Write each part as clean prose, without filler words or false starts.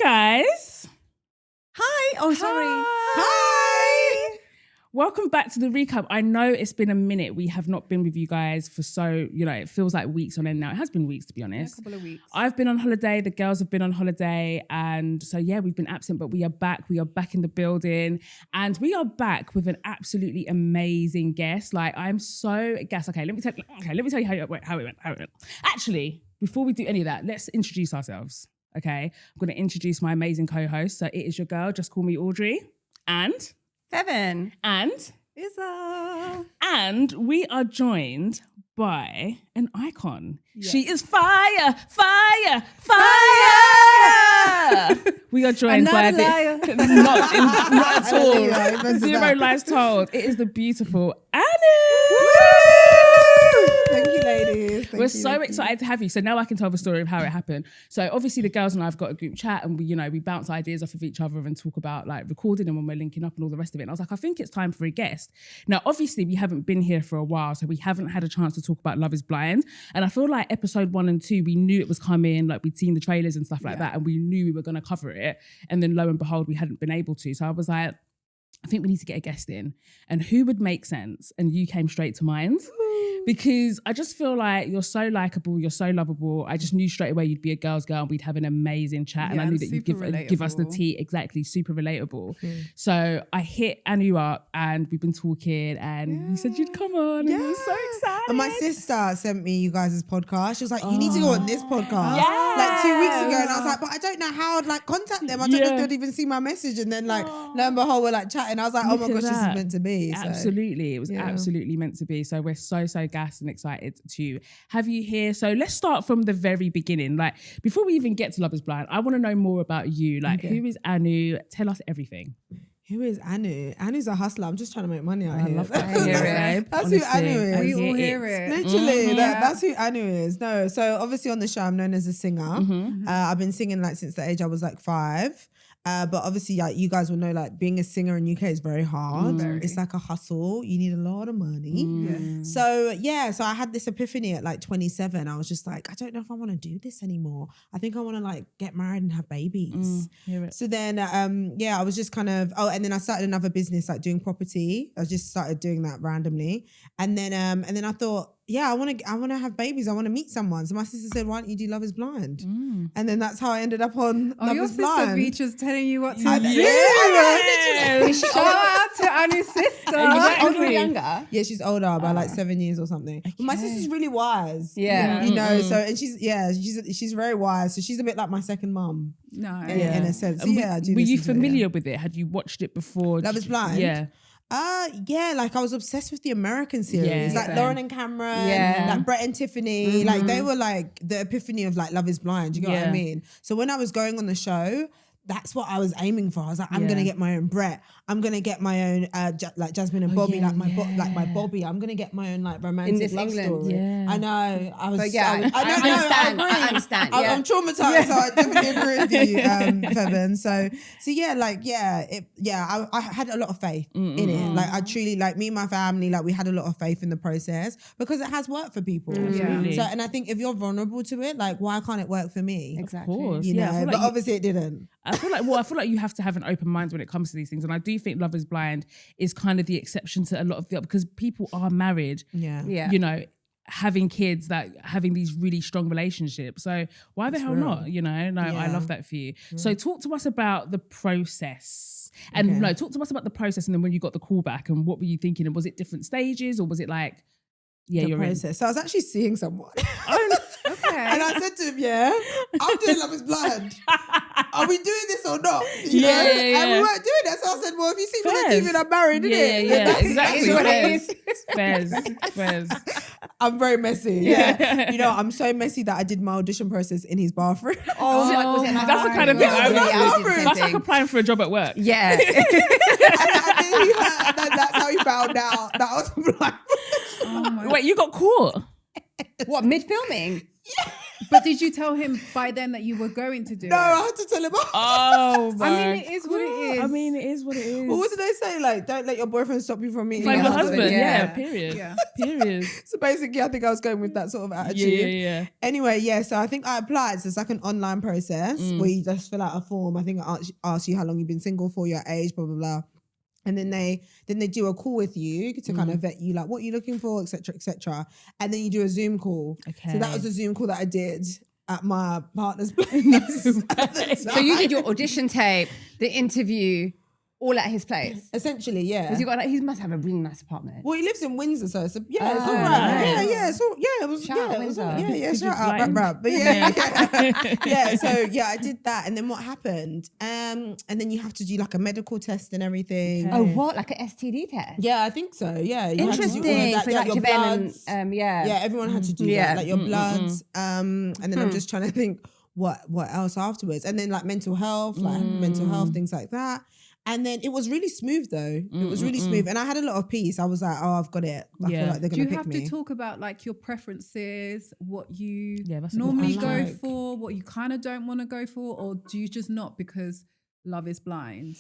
guys. Hi. Oh, sorry. Hi. Welcome back to the recap. I know it's been a minute. We have not been with you guys for it feels like weeks on end now. It has been weeks, to be honest. Yeah, a couple of weeks. I've been on holiday. The girls have been on holiday. And so, yeah, we've been absent, but we are back. We are back in the building. And we are back with an absolutely amazing guest. Like, I'm so gassed. Okay, let me tell you how it went. Actually, before we do any of that, let's introduce ourselves. Okay, I'm going to introduce my amazing co-host. So it is your girl. Just call me Audrey. And... Feven. And Isa. And we are joined by an icon. Yeah. She is fire. We are joined by not at all. Zero lies told. It is the beautiful Aanu. Thank you, ladies. We're so excited to have you. So now I can tell the story of how it happened. So obviously the girls and I have got a group chat and we bounce ideas off of each other and talk about like recording and when we're linking up and all the rest of it. And I was like, I think it's time for a guest. Now, obviously we haven't been here for a while, so we haven't had a chance to talk about Love is Blind. And I feel like episode 1 and 2, we knew it was coming, like we'd seen the trailers and stuff like that. And we knew we were going to cover it. And then lo and behold, we hadn't been able to. So I was like, I think we need to get a guest in. And who would make sense? And you came straight to mind. Because I just feel like you're so likable, you're so lovable. I just knew straight away you'd be a girl's girl and we'd have an amazing chat. And I knew that you'd give us the tea. Exactly, super relatable. So I hit Aanu up and we've been talking and you said you'd come on and we were so excited. And my sister sent me you guys' podcast. She was like, you need to go on this podcast. Like 2 weeks ago. And I was like, but I don't know how I'd like contact them. I don't know if they'd even see my message. And then like, lo and behold, we're like chatting. I was like, oh my gosh, this is meant to be. So. Absolutely. It was absolutely meant to be. So we're so gassed and excited to have you here. So let's start from the very beginning. Like before we even get to Love is Blind, I want to know more about you. Like who is Aanu? Tell us everything. Who is Aanu? Aanu's a hustler. I'm just trying to make money out here. I love that. That's who Aanu is. We all hear it. Literally, that's who Aanu is. No, so obviously on the show, I'm known as a singer. I've been singing like since the age I was like 5. But obviously, like you guys will know, like being a singer in UK is very hard. It's like a hustle. You need a lot of money. So I had this epiphany at like 27. I was just like, I don't know if I want to do this anymore. I think I want to like get married and have babies. So then, I was just kind of, and then I started another business like doing property. I just started doing that randomly, and then I thought, I want to have babies. I want to meet someone. So my sister said, why don't you do Love is Blind? And then that's how I ended up on Love is Blind. Your sister Beatrice telling you what to do. Shout out to Aanu's sister. Older or younger? Yeah, she's older by like 7 years or something. Okay. But my sister's really wise. Yeah. You know, so, and she's very wise. So she's a bit like my second mum. No. In a sense. So, I do were you familiar with it? Had you watched it before? Love is Blind? Yeah. Like I was obsessed with the American series, like Lauren and Cameron, like Brett and Tiffany, like they were like the epiphany of like Love is Blind. You know what I mean? So when I was going on the show, that's what I was aiming for. I was like, I'm gonna get my own Brett. I'm gonna get my own like Jasmine and Bobby, like my Bobby. I'm gonna get my own like romantic love story. Yeah. I know. I understand. I'm traumatized, so I definitely agree with you, Feven. I had a lot of faith in it. Like I truly, like me and my family, like we had a lot of faith in the process because it has worked for people. So, and I think if you're vulnerable to it, like why can't it work for me? Exactly. Of course. You know, but obviously it didn't. I feel like you have to have an open mind when it comes to these things, and I do think Love is Blind is kind of the exception to a lot of the, because people are married, you know, having kids, that having these really strong relationships. So why the hell not? You know, I love that for you. So talk to us about the process, and talk to us about the process, and then when you got the call back, and what were you thinking? And was it different stages, or was it like, the process? So I was actually seeing someone. Okay. And I said to him, I'm doing Love is Blind. Are we doing this or not? You know? And we weren't doing that. So I said, well, if you see me on the TV and I'm married, Exactly. What Fairs. I'm very messy. Yeah. You know, I'm so messy that I did my audition process in his bathroom. Was it that's the kind of thing that's like applying for a job at work. Yeah. and that's how he found out that I was blind. Wait, you got caught? What, mid-filming? Yeah. But did you tell him by then that you were going to do No, it? I had to tell him. Oh my. I mean, it is what it is. I mean, it is what it is. Well, what did they say? Like, don't let your boyfriend stop you from meeting Find your your husband. husband. Yeah. Yeah. Period. Yeah. Period. So basically, I think I was going with that sort of attitude. Yeah. Anyway, yeah. So I think I applied. So it's like an online process where you just fill out a form. I think it asks you how long you've been single for, your age, blah blah blah. And then they do a call with you to kind of vet you, like what you're looking for, etc., etc. And then you do a Zoom call. Okay. So that was a Zoom call that I did at my partner's place. So you did your audition tape, the interview, all at his place. Essentially, yeah. Because he must have a really nice apartment. Well, he lives in Windsor, so it's it's all Oh, right. nice. Yeah, it's all, it was, Shout out it was, Windsor. shout out, like- rap. But yeah. So yeah, I did that, and then what happened? And then you have to do like a medical test and everything. Okay. Oh, what? Like an STD test? Yeah, I think so. Yeah, you had to do all of Interesting. that. For Yeah, like your Javan bloods. and Yeah, everyone had to do Yeah. that, like your bloods. And then I'm just trying to think what else afterwards, and then like mental health, things like that. And then it was really smooth though. It was really smooth, and I had a lot of peace. I was like, oh, I've got it. I feel Yeah. like they're Do gonna you pick have me. to talk about like your preferences, what you Yeah, that's a good normally one. I go like. for, what you kind of don't want to go for, or do you just not because love is blind?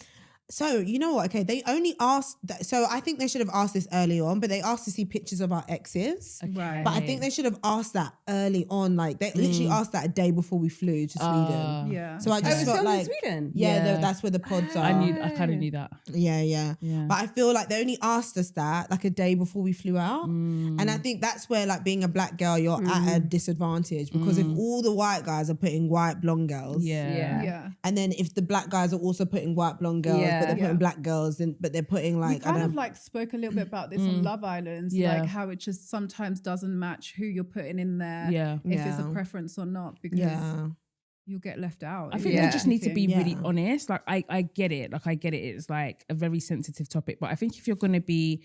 So you know what? Okay, they only asked. So I think they should have asked this early on, but they asked to see pictures of our exes. Right. But I think they should have asked that early on. Like they literally asked that a day before we flew to Sweden. Yeah. So I Oh, just it's felt filmed in like, Sweden? yeah, Yeah. that's where the pods are. I kind of knew that. Yeah. Yeah. But I feel like they only asked us that like a day before we flew out. And I think that's where like being a black girl, you're at a disadvantage because if all the white guys are putting white blonde girls. Yeah. Yeah. And then if the black guys are also putting white blonde girls, Yeah. but they're Yeah. putting black girls, then but they're putting We like kind of like spoke a little bit about this on Love Island, Yeah. like how it just sometimes doesn't match who you're putting in there, Yeah. if it's a Yeah. preference or not, because yeah. you'll get left out. I if think you're they just need to be anything. really honest. Like I get it. Like I get it. It's like a very sensitive topic. But I think if you're going to be,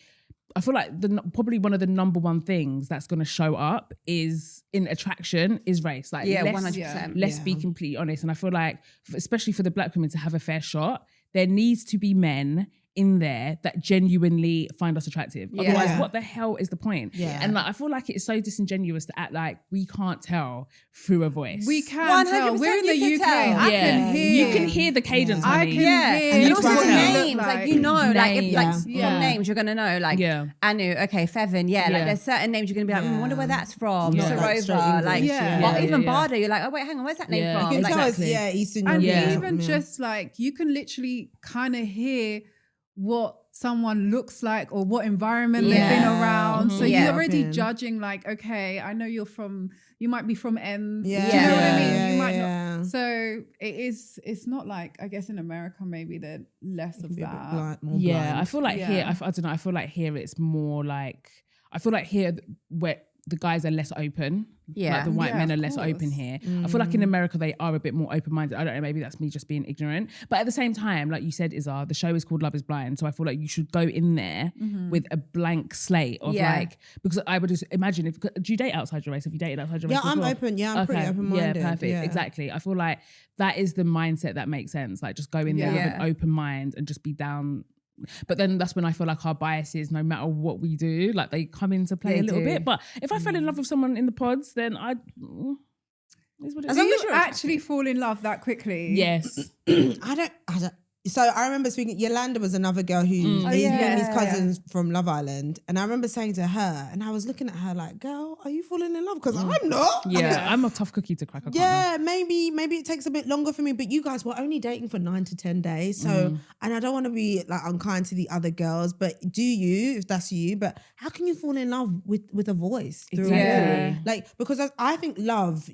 I feel like probably one of the number one things that's going to show up is in attraction is race. Like Yeah, let's- 100%. Let's be completely honest. And I feel like, especially for the black women to have a fair shot, there needs to be men in there that genuinely find us attractive. Yeah. Otherwise, Yeah. what the hell is the point? Yeah. And like I feel like it's so disingenuous to act like we can't tell through a voice. We can tell. 100% We're in the you UK. can tell. I Yeah. can hear. You can hear the cadence, I honey. can Yeah, hear. and You also can the tell. names, like you know, like if like Names. from Yeah. names you're gonna know, like Yeah. Anu, okay, Feven, yeah, Yeah. like there's certain names you're gonna be like, I wonder where that's from, Yeah. Not like straight Sarova, English, like, yeah. or Yeah, even yeah. Barda, you're like, oh wait, hang on, where's that name Yeah. from? You can Like, tell Exactly. it's, Eastern And European. even yeah. just like you can literally kind of hear what someone looks like or what environment they've been Yeah. around. So Yeah. you're already European. judging like, okay, I know you might be from Ends. Yeah. Do you know what I Yeah. mean? Yeah, You might yeah. not. So it's not like, I guess in America, maybe they're less of Be a bit that. more Yeah, blind. I feel like here, Yeah. I don't know, I feel like here it's more like, I feel like here where the guys are less open. Yeah. Like the white Yeah, men are of less course. open here. I feel like in America they are a bit more open-minded. I don't know, maybe that's me just being ignorant. But at the same time, like you said, Izar, the show is called Love is Blind. So I feel like you should go in there with a blank slate of Yeah. like, because I would just imagine do you date outside your race? Have you dated outside your race? Yeah, I'm before? open. Yeah, I'm pretty open-minded. Yeah, perfect. Yeah. Exactly. I feel like that is the mindset that makes sense. Like just go in there with Yeah. an open mind and just be down. But then that's when I feel like our biases, no matter what we do, like they come into play They a little do. bit. But if I fell in love with someone in the pods, then it's what it As is. Do long as you you're actually fall in love that quickly? Yes. I don't. So I remember speaking. Yolanda was another girl who these yeah. cousins from Love Island, and I remember saying to her, and I was looking at her like, "Girl, are you falling in love?" Because I'm not. Yeah, I'm a tough cookie to crack. I can't lie. Yeah, maybe it takes a bit longer for me, but you guys were only dating for 9 to 10 days. So, and I don't want to be like unkind to the other girls, but do you, if that's you, but how can you fall in love with a voice? Through Exactly. all? Like, because I think love,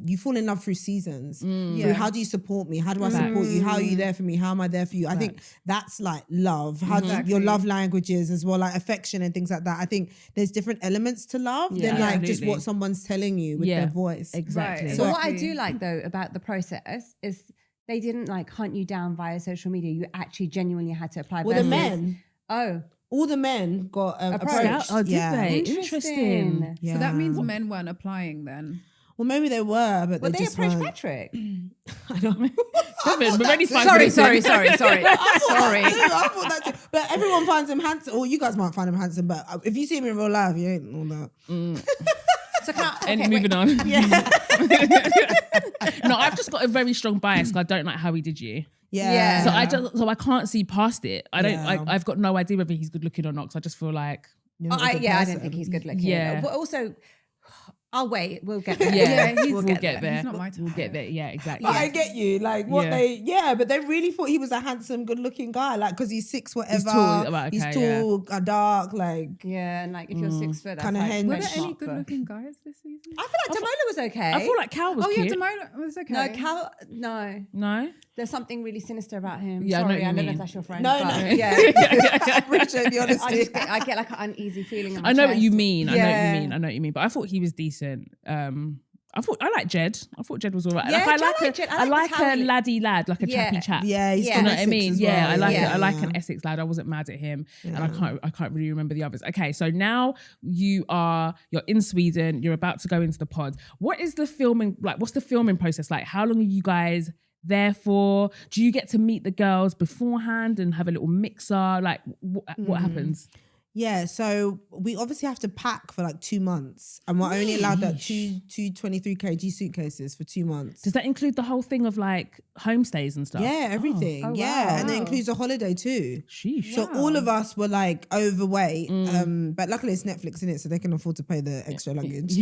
you fall in love through seasons. Through Yeah. how do you support me? How do I support you? How are you there for me? How am I there for you? I think that's like love. How do your love languages as well, like affection and things like that. I think there's different elements to love Yeah, than like just absolutely. what someone's telling you with Yeah, their voice. exactly. Right. But So- what I do like though about the process is they didn't like hunt you down via social media. You actually genuinely had to apply. Well, the versus- men, Oh, all the men got approached. Oh, did yeah. they? interesting. Interesting. Yeah. So that means men weren't applying then. Well, maybe they were, but Well, they they just approached weren't. Patrick. I don't. Seven, we're already 5 sorry, minutes in. sorry. I thought that too. But everyone finds him handsome. Or you guys might find him handsome, but if you see him in real life, you ain't all that. So can I, And okay, moving wait. on. Yeah. No, I've just got a very strong bias. 'Cause I don't like how he did you. Yeah. So I can't see past it. I don't. Yeah. I've got no idea whether he's good looking or not. Because I just feel like You're not a good I don't person. think he's good looking. Yeah. But also, I'll wait. We'll get there. yeah, he's- we'll get there. He's not my type. We'll get there. Yeah, exactly. But I get you, like what Yeah. but they really thought he was a handsome, good-looking guy, like because he's 6 whatever. He's tall, right, he's okay, tall, dark, like Yeah, and like if you're 6 foot, that's Kinda like hench. Were Were there any benchmark for- good-looking guys this season? I feel like Demola was okay. I feel like Cal was Oh yeah, cute. Demola was okay. no, Cal, no. No. There's something really sinister about him. Yeah, I know Sorry, what you I don't know mean. if that's your friend. No, but no. Yeah. I appreciate the honesty. I get like an uneasy feeling in my I know what chest. you mean. I know what Yeah. you mean. I know what you mean. But I thought he was decent. I like Jed. I thought Jed was all right. Yeah, like, I like Jed. I like a his laddie lad, like a Yeah. chappy chap. Yeah, he's Yeah. from You know what I Essex mean? as Yeah, well. I like Yeah. I like an Essex lad. I wasn't mad at him, and I can't really remember the others. Okay, so now you're in Sweden. You're about to go into the pod. What is the filming like? What's the filming process like? How long are you guys there for? Do you get to meet the girls beforehand and have a little mixer? Like what happens? Yeah, so we obviously have to pack for like 2 months, and we're only allowed like two 23 kg suitcases for 2 months. Does that include the whole thing of like homestays and stuff? Yeah, everything. Oh, yeah, wow. and it includes a holiday too. Sheesh. So all of us were like overweight, but luckily it's Netflix in it, so they can afford to pay the extra luggage.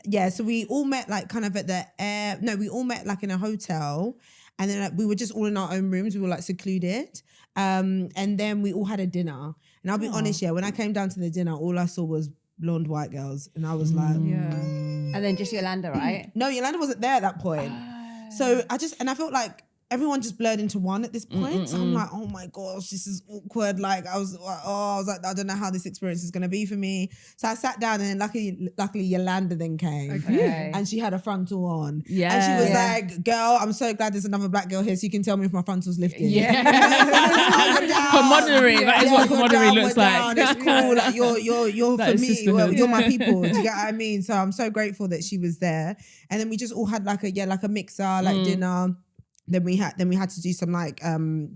Yeah. So we all met like kind of at the we all met like in a hotel, and then like, we were just all in our own rooms. We were like secluded, and then we all had a dinner. And I'll be honest, when I came down to the dinner, all I saw was blonde white girls, and I was like, Yeah. And then just Yolanda, right? no, Yolanda wasn't there at that point. So I felt like everyone just blurred into one at this point. So I'm like, oh my gosh, this is awkward. Like I was like, I don't know how this experience is gonna be for me. So I sat down, and then luckily Yolanda then came, Okay. and she had a frontal on. Yeah. And she was Yeah. like, girl, I'm so glad there's another black girl here, so you can tell me if my frontal's lifted. Yeah. Camaraderie. Camaraderie, that is what camaraderie looks like. It's cool. Like you're That for is me. sisterhood. You're my people. Do you get what I mean? So I'm so grateful that she was there. And then we just all had like a mixer, like dinner. Then we had to do some like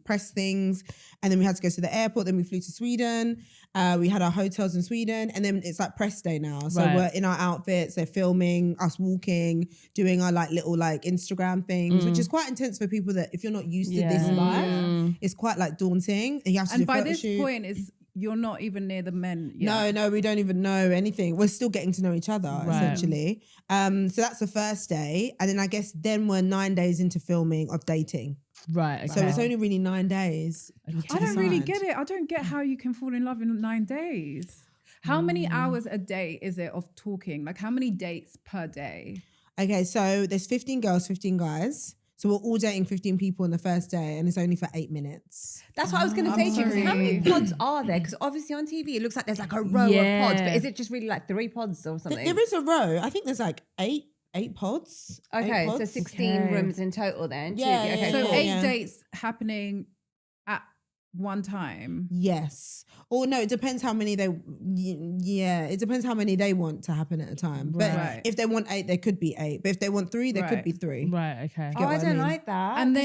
press things, and then we had to go to the airport. Then we flew to Sweden. We had our hotels in Sweden, and then it's like press day now. So Right. we're in our outfits. They're filming us walking, doing our like little like Instagram things, which is quite intense for people that if you're not used to this life, it's quite like daunting. You have to do And by photo this shoot. point, you're not even near the men yet. No, we don't even know anything. We're still getting to know each other, essentially. So that's the first day. And then I guess then we're 9 days into filming of dating. Right. Okay. So it's only really 9 days. I don't really get it. I don't get how you can fall in love in 9 days. How many hours a day is it of talking? Like how many dates per day? Okay, so there's 15 girls, 15 guys. So we're all dating 15 people on the first day, and it's only for 8 minutes. That's what I was going to I'm say to you. 'Cause how many sorry. pods are there? Because obviously on TV it looks like there's like a row of pods, but is it just really like 3 pods or something? There is a row. I think there's like eight pods. Okay, Eight so pods. 16 Okay. rooms in total then. Yeah, Okay, yeah, So cool. 8 yeah. dates happening at one time. Yes. Or no, it depends how many it depends how many they want to happen at a time. But Right. if they want 8, there could be 8. But if they want 3, there could Right. be 3. Right. Okay. Oh, I what I don't mean? like that. And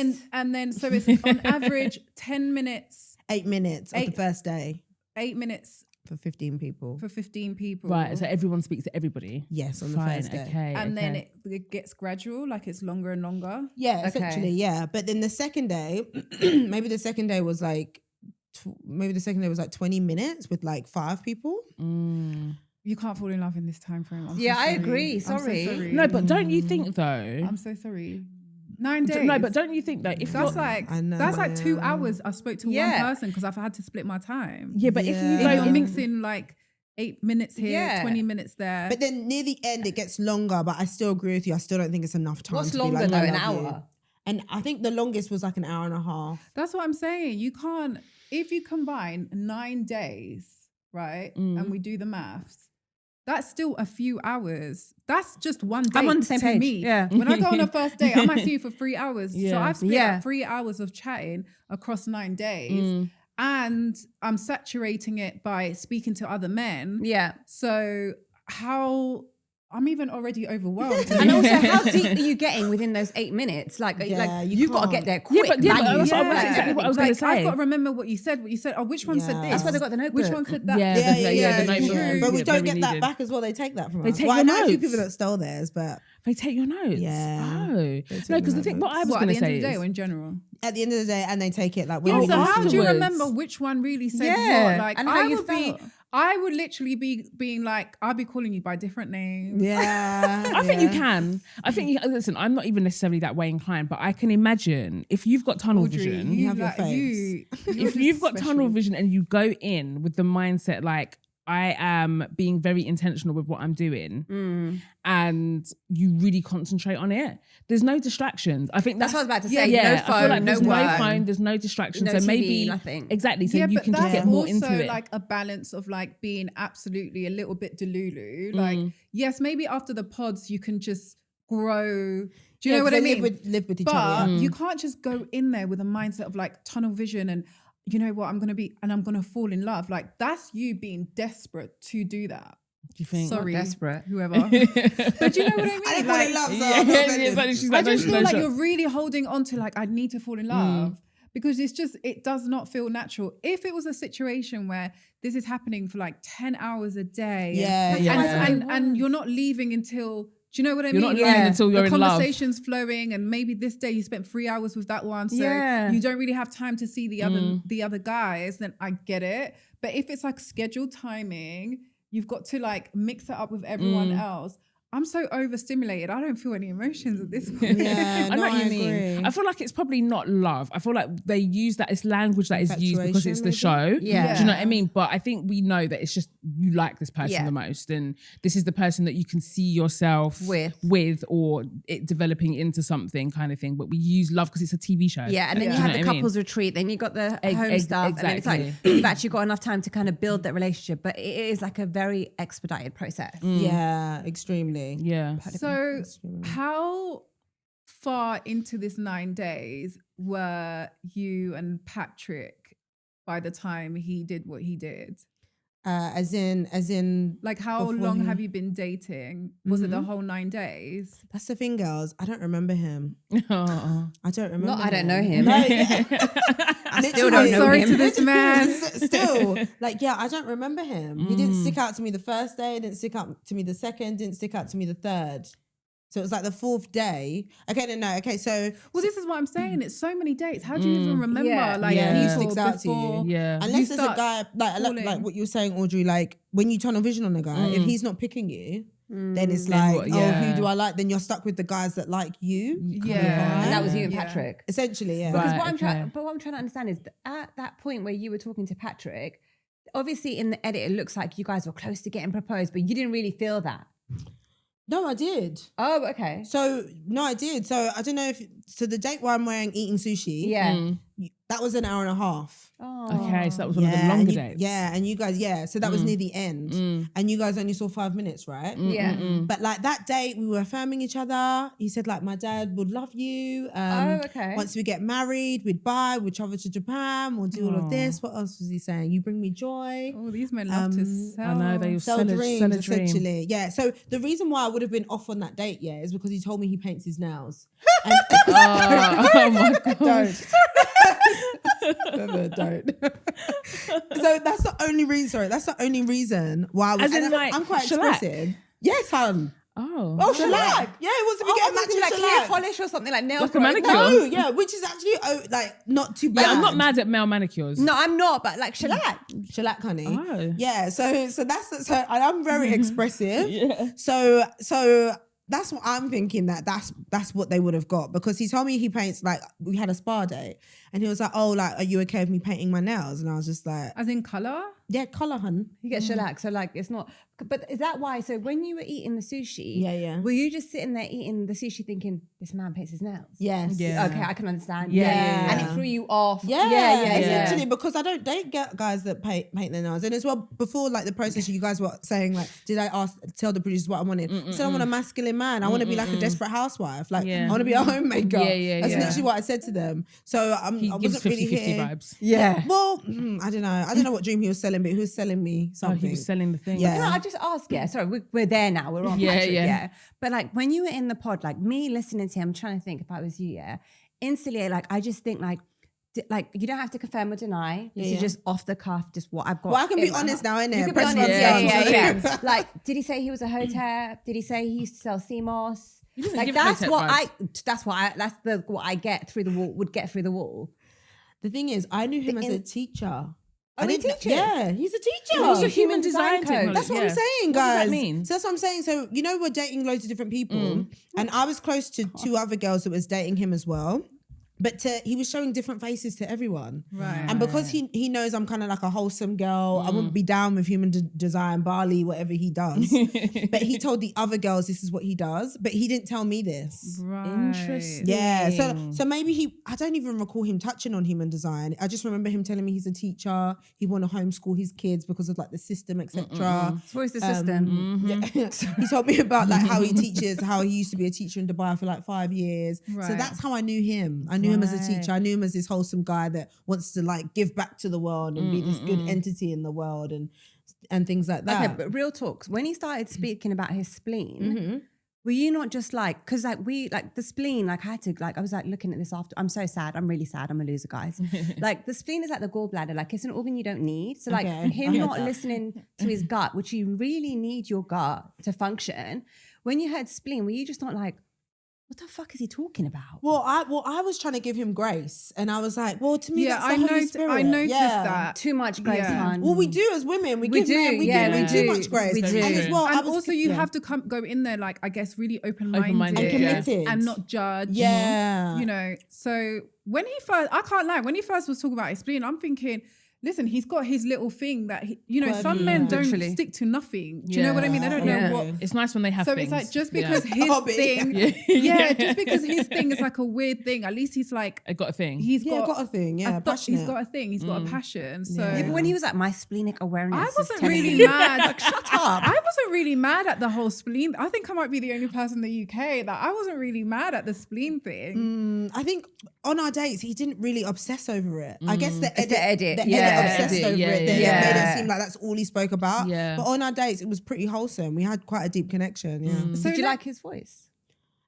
then so it's on average 10 minutes, 8 minutes of the 8 first day 8 minutes for 15 people. for 15 people. Right. So everyone speaks to everybody. Yes, on the Fine. first day. Okay. And then okay. it gets gradual, like it's longer and longer. Yeah, Okay. essentially, yeah. But then the second day, maybe the second day was like 20 minutes with like 5 people. You can't fall in love in this time frame. I'm so Yeah, I sorry. agree. I'm so Sorry. No, but don't you think though? I'm so sorry. 9 days. No, but don't you think that if that's you're, like I know, that's like 2 yeah. hours I spoke to Yeah. one person because I've had to split my time. yeah, but if Yeah. you If go you're in, mixing like 8 minutes here, Yeah. 20 minutes there. But then near the end, it gets longer. But I still agree with you. I still don't think it's enough time. What's to be longer like, though? I An love you. hour? And I think the longest was like an hour and a half. That's what I'm saying. You can't, if you combine 9 days, right? And we do the maths, that's still a few hours. That's just one day. I'm on the same to page. Me. Yeah. When I go on a first date, I might see you for 3 hours. So Yeah. I've split Yeah. up 3 hours of chatting across 9 days. And I'm saturating it by speaking to other men. Yeah. So how I'm even already overwhelmed. And also, how deep are you getting within those 8 minutes? Like you've got to get there quick. But that's exactly what I was going to say. I've got to remember what you said. Oh, which one said this? That's why they got the notebook. Which one said that? The notebook. But we don't get that needed. back as well. They take that from They us. take Well, I your know a few notes. people that stole theirs, but They take your notes. Yeah. Oh. No, because the thing, what I was What, going at to the end say of the day is, or in general? at the end of the day, and they take it like when Yeah, we so how do you afterwards. remember which one really said Yeah, what? Like, and how you felt. I would literally be being like, I'll be calling you by different names. Yeah. I think you can. I think listen, I'm not even necessarily that way inclined, but I can imagine if you've got tunnel Audrey, vision, you have your like, faves. you're if you've just got special. tunnel vision and you go in with the mindset like, I am being very intentional with what I'm doing, and you really concentrate on it. There's no distractions. I think That's what I was about to say. Yeah, No I feel phone, like no there's no work. phone, there's no distractions. No so TV, maybe nothing. exactly. So Yeah, you but can just that's get more also into it. like a balance of like being absolutely a little bit delulu. Like, yes, maybe after the pods you can just grow. Do you know what I mean? Live with each But other. you can't just go in there with a mindset of like tunnel vision and you know what, I'm gonna fall in love. Like that's you being desperate to do that. Do you think? Sorry, desperate. whoever. But do you know what I mean? I didn't fall in love, so I'm not Yeah, offended. it's like she's I like, just no, feel no like shot. you're really holding on to like I need to fall in love because it does not feel natural. If it was a situation where this is happening for like 10 hours a day, Yeah, and, yeah. and you're not leaving until. Do you know what I You're mean? not leaving until you're the in love. conversation's flowing, and maybe this day you spent 3 hours with that one, so Yeah. you don't really have time to see the other guys. Then I get it. But if it's like scheduled timing, you've got to like mix it up with everyone else. I'm so overstimulated. I don't feel any emotions at this point. Yeah, I know what you mean. agree. I feel like it's probably not love. I feel like they use that as language that is used because it's the show. Yeah. Do you know what I mean? But I think we know that it's just you like this person Yeah. the most, and this is the person that you can see yourself with or it developing into something kind of thing. But we use love because it's a TV show. Yeah, and then Do you know have what the I mean? couples retreat, then you got the home stuff, and then it's like exactly. you've actually got enough time to kind of build that relationship. But it is like a very expedited process. Yeah, extremely. Yeah. So how far into this 9 days were you and Patrick by the time he did what he did? As in, Like how before long he- have you been dating? Was it the whole 9 days? that's the thing, girls. I don't remember him. Oh. I don't remember. Not I don't know him. No, yeah. I still don't know sorry him. to this man. Still, like, yeah, I don't remember him. He didn't stick out to me the first day, didn't stick out to me the second, didn't stick out to me the third. So it was like the fourth day. Okay, no. Okay, so Well, this is what I'm saying. It's so many dates. How do you even remember Yeah. like Yeah. people Sticks out to you. before? Yeah. unless there's a start guy like falling. what you were saying, Audrey, like when you tunnel vision on a guy, if he's not picking you, then it's Then like, what? oh, Yeah. who do I like? Then you're stuck with the guys that like you. Yeah. And that was you and Yeah. Patrick. Essentially, yeah. Right. Because what I'm okay. trying to understand is that at that point where you were talking to Patrick, obviously in the edit it looks like you guys were close to getting proposed, but you didn't really feel that. No, I did. Oh, okay. So no, I did. So I don't know if the date where I'm wearing eating sushi. Yeah. That was an hour and a half. Oh. Okay, so that was one of the and longer you- dates. Yeah, and you guys, so that was near the end. And you guys only saw 5 minutes, right? Yeah. But like that date, we were affirming each other. He said like, my dad would love you. Oh, okay. Once we get married, we'd travel to Japan, we'll do all of this. What else was he saying? You bring me joy. Oh, these men love to sell. I know they Sell sell dreams, a dream. essentially. Yeah. So the reason why I would have been off on that date, is because he told me he paints his nails. And Oh my god! don't. Don't. So that's the only reason. Sorry, that's the only reason why. As in, and like, I'm quite shellac? expressive. Yes, hun. Oh, Oh, shellac. Yeah, it was to be getting matching like clear shellac. polish or something like nail Like a polish. manicure? No, yeah, which is actually like not too bad. yeah. I'm not mad at male manicures. No, I'm not, but like shellac. Shellac, honey. Oh. Yeah, so that's and I'm very expressive. Yeah. So that's what I'm thinking that's what they would have got, because he told me he paints, like we had a spa day and he was like, oh, like, are you okay with me painting my nails? And I was just like, As in colour? yeah, colour, hun. You get shellac, so like it's not. But is that why? So when you were eating the sushi, Yeah. were you just sitting there eating the sushi thinking this man paints his nails? Yes. Yeah. Okay, I can understand. Yeah. And it threw you off. Yeah, essentially, because I don't date guys that paint their nails. And as well, before like the process, you guys were saying like, did I tell the producers what I wanted? I said I want a masculine man. I want to be like a desperate housewife. Like Yeah. I want to be a homemaker. Yeah. That's literally what I said to them. So I He wasn't gives really 50-50 here. vibes. Yeah. Well, I don't know. I don't know what dream he was selling, but he was selling me Oh, something. he was selling the thing. Yeah. No, I just ask? Yeah, sorry, we're there now. We're on Patrick, yeah. But like when you were in the pod, like me listening to him, I'm trying to think if I was you, instantly, like I just think like you don't have to confirm or deny. This is just off the cuff, just what I've got. Well, I can be honest now, innit? You can be honest, yeah. Like, did he say he was a hotel? Did he say he used to sell CMOS? Like that's what I get through the wall. Would get through the wall. The thing is, I knew him as a teacher. Oh, he teaches? Yeah, he's a teacher. Also human design technology. That's what I'm saying, guys. What does that mean? So that's what I'm saying. So, you know, we're dating loads of different people. And I was close to 2 other girls that was dating him as well. But he was showing different faces to everyone. Right. And because he knows I'm kind of like a wholesome girl, I wouldn't be down with human design, Bali, whatever he does. But he told the other girls this is what he does, but he didn't tell me this. Right. Interesting. Yeah. So maybe I don't even recall him touching on human design. I just remember him telling me he's a teacher. He want to homeschool his kids because of like the system, etc. What is the system? Yeah. He told me about like how he teaches, how he used to be a teacher in Dubai for like 5 years. Right. So that's how I knew him. I knew him as a teacher. I knew him as this wholesome guy that wants to like give back to the world and be this good entity in the world and things like that. Okay, but real talks. When he started speaking about his spleen, were you not just like, because like the spleen, like I had to, like I was like looking at this after, I'm so sad, I'm really sad, I'm a loser, guys. Like the spleen is like the gallbladder, like it's an organ you don't need. So like him not listening to his gut, which you really need your gut to function. When you heard spleen, were you just not like, what the fuck is he talking about? Well, I was trying to give him grace, and I was like, well, to me, that's the Holy Spirit. I noticed that. Too much grace, hon. Well, we do as women. We give men too much grace. We do. And as well, and also you have to go in there like, I guess, really open-minded and committed and not judge. Yeah. You know, so when he first, I can't lie, when he first was talking about his spleen, I'm thinking, listen, he's got his little thing that, some men don't stick to nothing. Do you know what I mean? They don't know what. It's nice when they have So things. it's like, just because his thing, just because his thing is like a weird thing, at least he's like, I got a thing. He's got a thing, passionate. He's got a thing, he's got a passion. So Yeah, but when he was like, my splenic awareness, I wasn't is really mad. like, shut up. I wasn't really mad at the whole spleen. I think I might be the only person in the UK that I wasn't really mad at the spleen thing. I think on our dates, he didn't really obsess over it. I guess the edit obsessed over it. Then it made it seem like that's all he spoke about. Yeah. But on our dates, it was pretty wholesome. We had quite a deep connection. Yeah. So did you like his voice?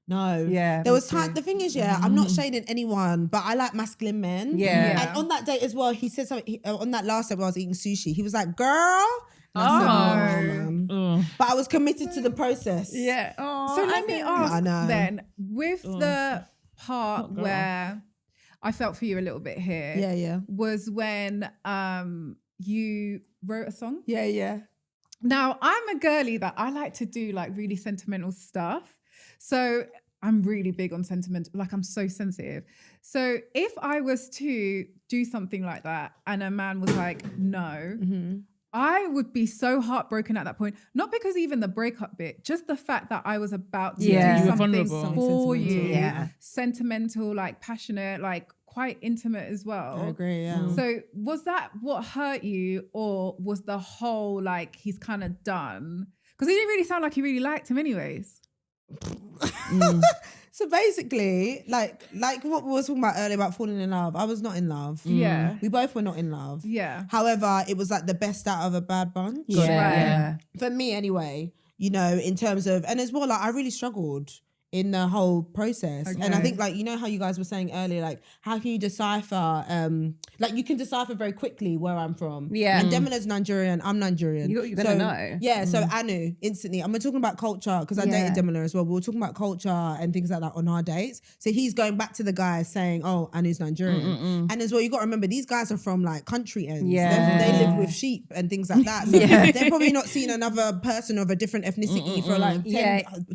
No. Yeah. There was time. The thing is, I'm not shading anyone, but I like masculine men. Yeah. And on that date as well, he said something. On that last date, when I was eating sushi, he was like, "Girl." And I said, "No, man." But I was committed to the process. Yeah. Oh, So let me ask then, with the part where I felt for you a little bit here, was when you wrote a song. Yeah. Now I'm a girly that I like to do like really sentimental stuff. So I'm really big on sentiment. Like I'm so sensitive. So if I was to do something like that and a man was like, no, I would be so heartbroken at that point. Not because even the breakup bit, just the fact that I was about to do something for you. Sentimental, like passionate, like quite intimate as well. I agree, yeah. So was that what hurt you, or was the whole like he's kind of done? Because he didn't really sound like he really liked him anyways. So basically, like what we were talking about earlier about falling in love, I was not in love. Yeah. We both were not in love. Yeah. However, it was like the best out of a bad bunch. Yeah. For me anyway, you know, in terms of, and as well, like I really struggled in the whole process. Okay. And I think like, you know how you guys were saying earlier, like how can you decipher, like you can decipher very quickly where I'm from. Yeah. And Demola's Nigerian, I'm Nigerian. You're gonna know. Yeah, so Aanu, instantly, and we're talking about culture, because I dated Demola as well. We were talking about culture and things like that on our dates. So he's going back to the guy saying, oh, Anu's Nigerian. And as well, you got to remember, these guys are from like country ends. Yeah. They live with sheep and things like that. So they're probably not seeing another person of a different ethnicity for like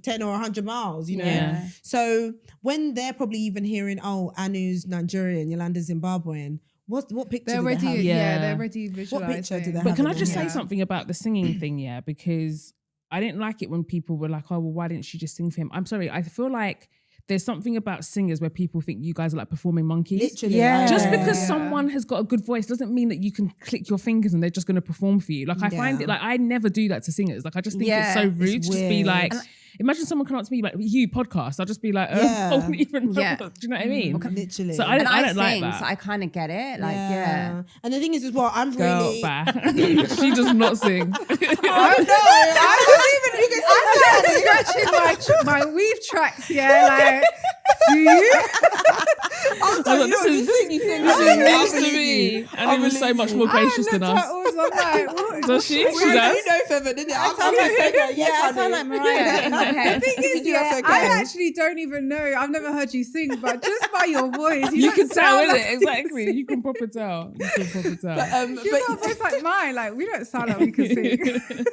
10 or 100 miles, you know? Yeah. So when they're probably even hearing, oh, Anu's Nigerian, Yolanda's Zimbabwean, what picture They're do they already, have? they're already visualizing. What picture do they have? But can I in just their say head? something about the singing thing, because I didn't like it when people were like, oh, well, why didn't she just sing for him? I'm sorry, I feel like there's something about singers where people think you guys are like performing monkeys. Literally. Just because someone has got a good voice doesn't mean that you can click your fingers and they're just going to perform for you. Like I find it, like I never do that to singers. Like I just think it's so rude to just be like, imagine someone come up to me like, you podcast. I'll just be like, Yeah. I wouldn't even know. Yeah. Do you know what I mean? Literally. So I And I don't like sing, that. so I kind of get it. Like, yeah. And the thing is as well, I'm Girl, really... bah. She does not sing. I don't even... You can say that. Scratching my weave tracks, yeah, like, do you? I was like, This is you sing. news to me. And he was so much more gracious than us. I'm like, what? Does she? She You does. know Feven, didn't it? I sound like Mariah in my head. The thing is, Yeah, yeah, that's okay. I actually don't even know. I've never heard you sing, but just by your voice, You don't can tell, sound innit? Exactly. You can proper tell. You can proper tell. You've got a voice like mine. Like, we don't sound like we can sing.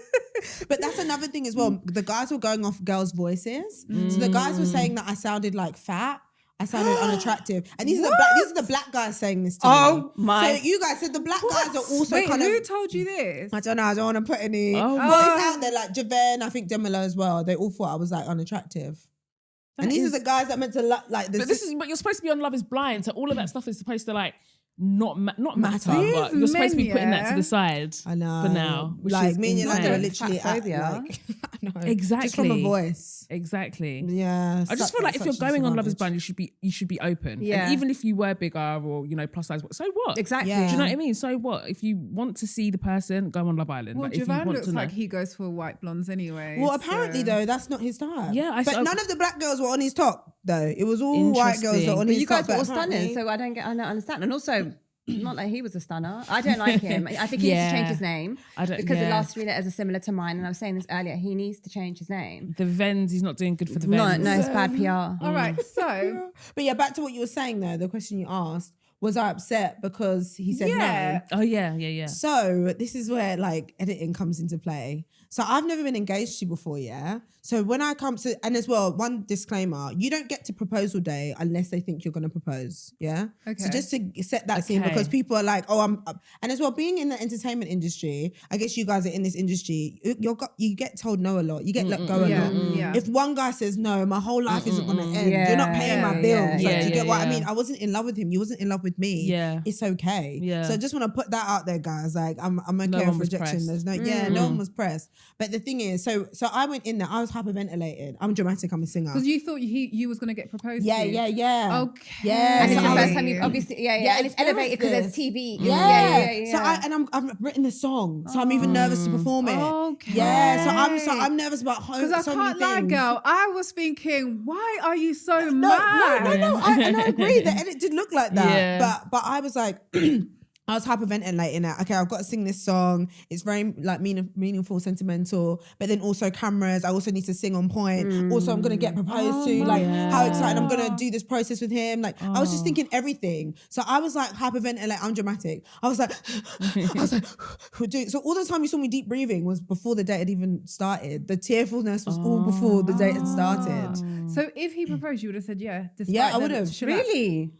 But that's another thing as well. The guys were going off girls' voices. So the guys were saying that I sounded like fat. I sounded unattractive. And these are the black guys saying this to me. Oh my. So you guys said the black guys are also Wait, kind who of... told you this? I don't know. I don't want to put any boys out there like Javan. I think Demola as well. They all thought I was like unattractive. And these are the guys that meant to like this. But this is, but you're supposed to be on Love Is Blind, so all of that stuff is supposed to like not matter, These but you're supposed to be putting that to men, the side. I know. For now, which like is me and Yolanda are insane. literally at, Fatphobia. like, I know. Exactly. Just from a voice. Exactly. Yeah. I just feel like if you're going on Love Is Blind, you should be open. Yeah. And even if you were bigger or plus size, so what? Exactly. Yeah. Do you know what I mean? So what? If you want to see the person, go on Love Island. Well, But if you Javan want looks to know, like he goes for white blondes anyway. Well, apparently so- though, that's not his type. Yeah, but none of the black girls were on his top though. It was all white girls that were on Interesting. his You top. guys were all but stunners, apparently- so I don't understand. And also, not like he was a stunner. I don't like him. I think he needs to change his name because the last 3 letters are similar to mine. And I was saying this earlier. He needs to change his name. the Vens, he's not doing good for the No, Vens. no, it's bad PR. All right, so But yeah, back to what you were saying though. The question you asked, was I upset because he said yeah, no? Oh yeah. So this is where like editing comes into play. So I've never been engaged to before, yeah. So when I come to, and as well, one disclaimer: you don't get to proposal day unless they think you're going to propose, yeah. Okay. So just to set that scene, Okay. because people are like, oh, I'm, and as well, being in the entertainment industry, I guess you guys are in this industry. You get told no a lot. You get let go a yeah, lot. yeah. If one guy says no, my whole life isn't going to end. You're not paying my Yeah, bills. yeah, Like, do you yeah, get what I yeah. mean? I wasn't in love with him. You wasn't in love with me. Yeah. It's okay. Yeah. So I just want to put that out there, guys. Like, I'm okay No with one was rejection. pressed. There's no, no one was pressed. But the thing is, so I went in there. I was hyperventilated. I'm dramatic. I'm a singer. Because you thought you was gonna get proposed Yeah, to. yeah. Okay. Yeah. And it's So the I first was- time you've obviously, Yeah, and it's elevated because there's experienced TV. Yeah. So yeah. I've written the song, so I'm even nervous to perform it. Okay. Yeah. So I'm nervous about Because I so can't many lie, things. girl. I was thinking, why are you so No, mad? no. And I agree. The edit did look like that. Yeah. But I was like, I was hyperventilating it. Okay, I've got to sing this song. It's very like meaningful, sentimental, but then also cameras. I also need to sing on point. Also, I'm gonna get proposed to. Like, how excited I'm gonna do this process with him. Like, I was just thinking everything. So I was like hyperventilating. I'm dramatic. I was like, we're doing. So all the time you saw me deep breathing was before the date had even started. The tearfulness was all before the date had started. So if he proposed, you would have said yeah. Yeah, I despite would the have. shellac. Really?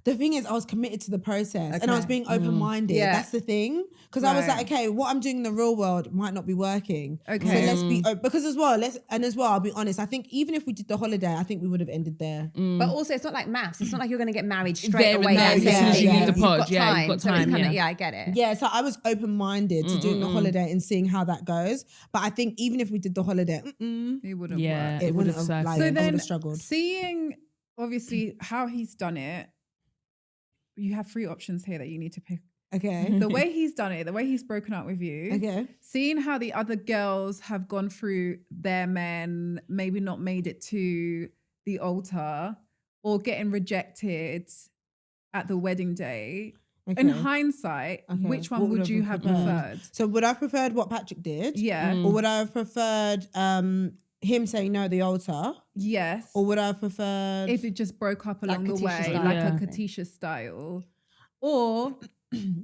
The thing is, I was committed to the process and I was being open-minded. Yeah. That's the thing. Because I was Right. like, okay, what I'm doing in the real world might not be working. Okay. So let's be, because as well, I'll be honest, I think even if we did the holiday, I think we would have ended there. But also, it's not like maths. It's not like you're going to get married straight There and away. there, that as soon as day. you leave the You've pod. got Yeah, you've got So it's time, kinda, yeah. I get it. Yeah, so I was open-minded to doing the holiday and seeing how that goes. But I think even if we did the holiday, It wouldn't Yeah. work. It it would wouldn't have have, sucked. like, So I would then, have struggled. seeing obviously how he's done it, you have 3 options here that you need to pick. Okay. The way he's done it, the way he's broken up with you, Okay. seeing how the other girls have gone through their men, maybe not made it to the altar, or getting rejected at the wedding day. Okay. In hindsight, Okay. which one What would you have preferred? So would I have preferred what Patrick did? Yeah. Or would I have preferred him saying no at the altar? Yes. Or would I have preferred... If it just broke up along the Katisha way, style. like Yeah. a Katisha style. Or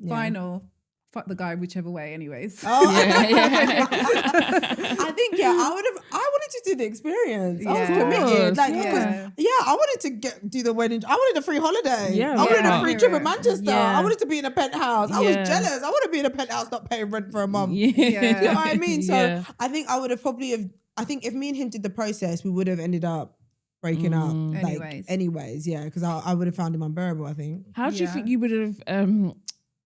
final, fuck the guy whichever way anyways. Oh, Yeah. I think I wanted to do the experience. I was Yeah. committed. Like, Yeah. because, I wanted to do the wedding. I wanted a free holiday. Yeah, I wanted yeah. a free trip in Manchester. Yeah. I wanted to be in a penthouse. I was Yeah. jealous. I want to be in a penthouse, not paying rent for a month. Yeah. Yeah. You know what I mean? So Yeah. I think I would have I think if me and him did the process, we would have ended up breaking up. Anyways. Yeah, because I would have found him unbearable, I think. How do you Yeah. think you would have?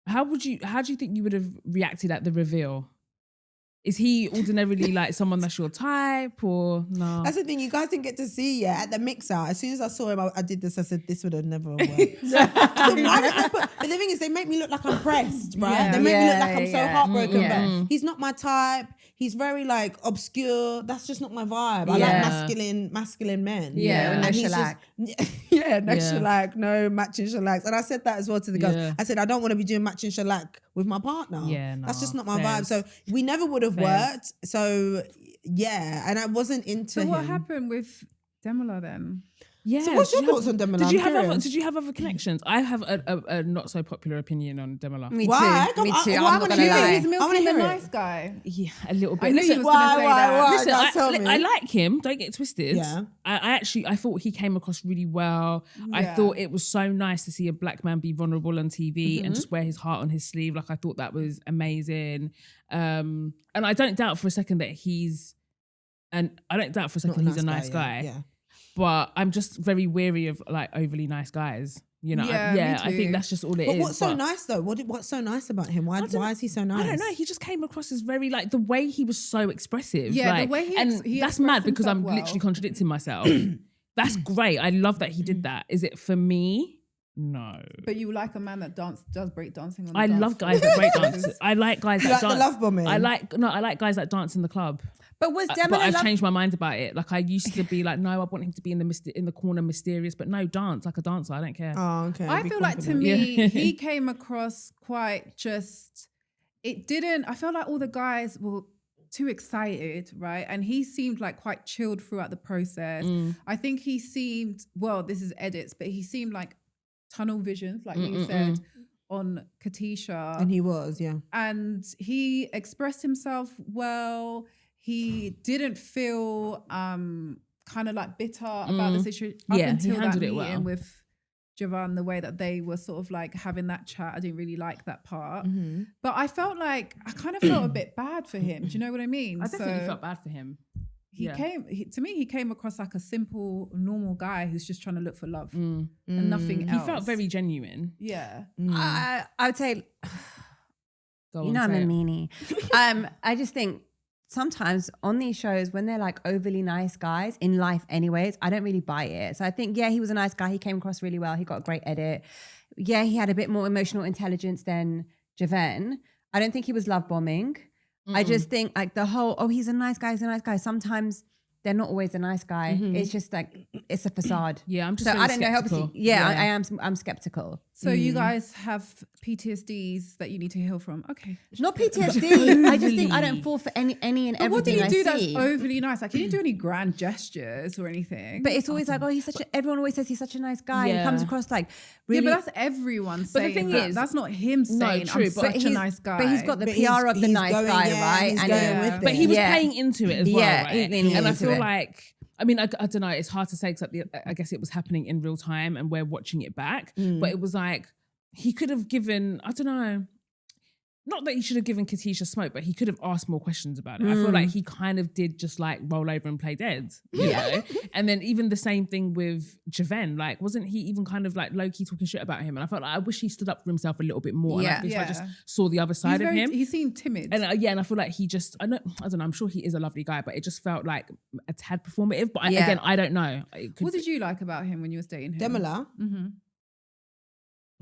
How do you think you would have reacted at the reveal? Is he ordinarily like someone that's your type or no? That's the thing, you guys didn't get to see yet at the mixer. As soon as I saw him, I did this. I said, this would have never worked. But the thing is, they make me look like I'm pressed, right? Yeah. They make me look like I'm so heartbroken. Yeah. But he's not my type. He's very like obscure. That's just not my vibe. I Yeah. like masculine men. Yeah, And no he's shellac. no shellac, no matching shellacks. And I said that as well to the girls. Yeah. I said, I don't want to be doing matching shellac with my partner. Yeah, that's just nah, not my vibe. So we never would have worked. So yeah, and I wasn't into So him. what happened with Demola then? Yeah. So what's your did you thoughts on Demola? Did you I'm have curious. did you have other connections? I have a not so popular opinion on Demola. Me Why? too. Me Come on, too. why I'm not would gonna you lie. He's I wanna milking the hear it. nice guy. Yeah, a little bit. I knew you was gonna say that. Listen, Guys, tell me. I like him. Don't get twisted. Yeah. I thought he came across really well. I Yeah. thought it was so nice to see a black man be vulnerable on TV and just wear his heart on his sleeve. Like I thought that was amazing. And I don't doubt for a second that he's a nice guy. Yeah. But I'm just very weary of like overly nice guys. You know, Yeah, me I think too. that's just all it is. But what's so nice though? What's so nice about him? Why is he so nice? I don't know. He just came across as very like the way he was so expressive. Yeah, the like, way he and he that's expressed mad because I'm himself well. literally contradicting myself. That's great. I love that he did that. Is it for me? No. But you like a man that does break dancing on the I dance love floor. guys that break dance. I like guys You that like the dance. love bombing? I like guys that dance in the club. But was But Demola I've changed my mind about it. Like I used to be like, no, I want him to be in the corner, mysterious, but no, dance like a dancer. I don't care. Oh, okay. I Be feel like to confident. me, Yeah. he came across quite just, I felt like all the guys were too excited, right? And he seemed like quite chilled throughout the process. I think he seemed, well, this is edits, but he seemed like tunnel visions, like you said, on Katisha. And he was, yeah. And he expressed himself well. He didn't feel kind of like bitter about the situation up Yeah, he until that handled it meeting well. with Javan, the way that they were sort of like having that chat. I didn't really like that part. But I felt like, I kind of felt a bit bad for him. Do you know what I mean? I definitely felt bad for him. To me, he came across like a simple, normal guy who's just trying to look for love and nothing He else. felt very genuine. Yeah. I would say, Go you on, know, I'm say a it. meanie. I just think sometimes on these shows, when they're like overly nice guys in life anyways, I don't really buy it. So I think, yeah, he was a nice guy. He came across really well. He got a great edit. Yeah, he had a bit more emotional intelligence than Javan. I don't think he was love bombing. I just think like the whole, he's a nice guy. Sometimes they're not always a nice guy. It's just like, it's a facade. Yeah, I'm just So very I don't know. skeptical. Obviously, I'm skeptical. So you guys have PTSDs that you need to heal from. Okay. Not PTSD. I just think I don't fall for any and But what do everything you do I see. that's overly nice? Like, you didn't do any grand gestures or anything. But it's always like, everyone always says he's such a nice guy. Yeah. He comes across like yeah, really. but that's everyone the saying thing that. is- That's not him saying, true, I'm but such a he's- nice guy. But he's got the But PR of the he's nice going- guy, yeah, right? he's And going Yeah. with it. But he was Yeah. playing into it as well, Yeah, right? leaning And I into feel it. like, I mean, I don't know. It's hard to say because I guess it was happening in real time and we're watching it back. But it was like he could have given, I don't know, not that he should have given Katisha smoke, but he could have asked more questions about it. I feel like he kind of did just like roll over and play dead, you know? And then even the same thing with Javan, like wasn't he even kind of like low-key talking shit about him? And I felt like I wish he stood up for himself a little bit more. Yeah. And I wish I Yeah. just saw the other side of him. He seemed timid. And and I feel like he just, I don't know, I'm sure he is a lovely guy, but it just felt like a tad performative. But Yeah. again, I don't know. It could What did you like about him when you were dating him? Demola.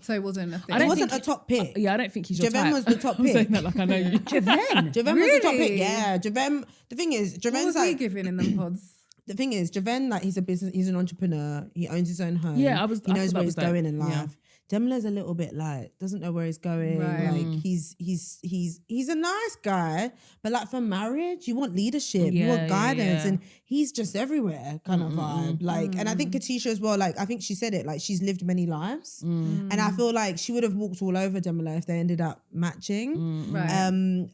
So it wasn't a thing. I He don't wasn't a think top pick. Yeah, I don't think he's your Javan type. was the top I'm saying pick. that like I know you. Javan. Javan was the top pick. Really? Yeah, Javan. The thing is, what Javan's was he like giving in them pods? the thing is, Javan, like he's an entrepreneur. He owns his own home. Yeah, he I knows thought where that he's was dope. going in life. Yeah. Demola's a little bit like doesn't know where he's going. Right. Like he's a nice guy, but like for marriage, you want leadership, you want Yeah, guidance, yeah. and he's just everywhere kind of vibe. Like, and I think Katisha as well. Like, I think she said it. Like, she's lived many lives, and I feel like she would have walked all over Demola if they ended up matching. Right.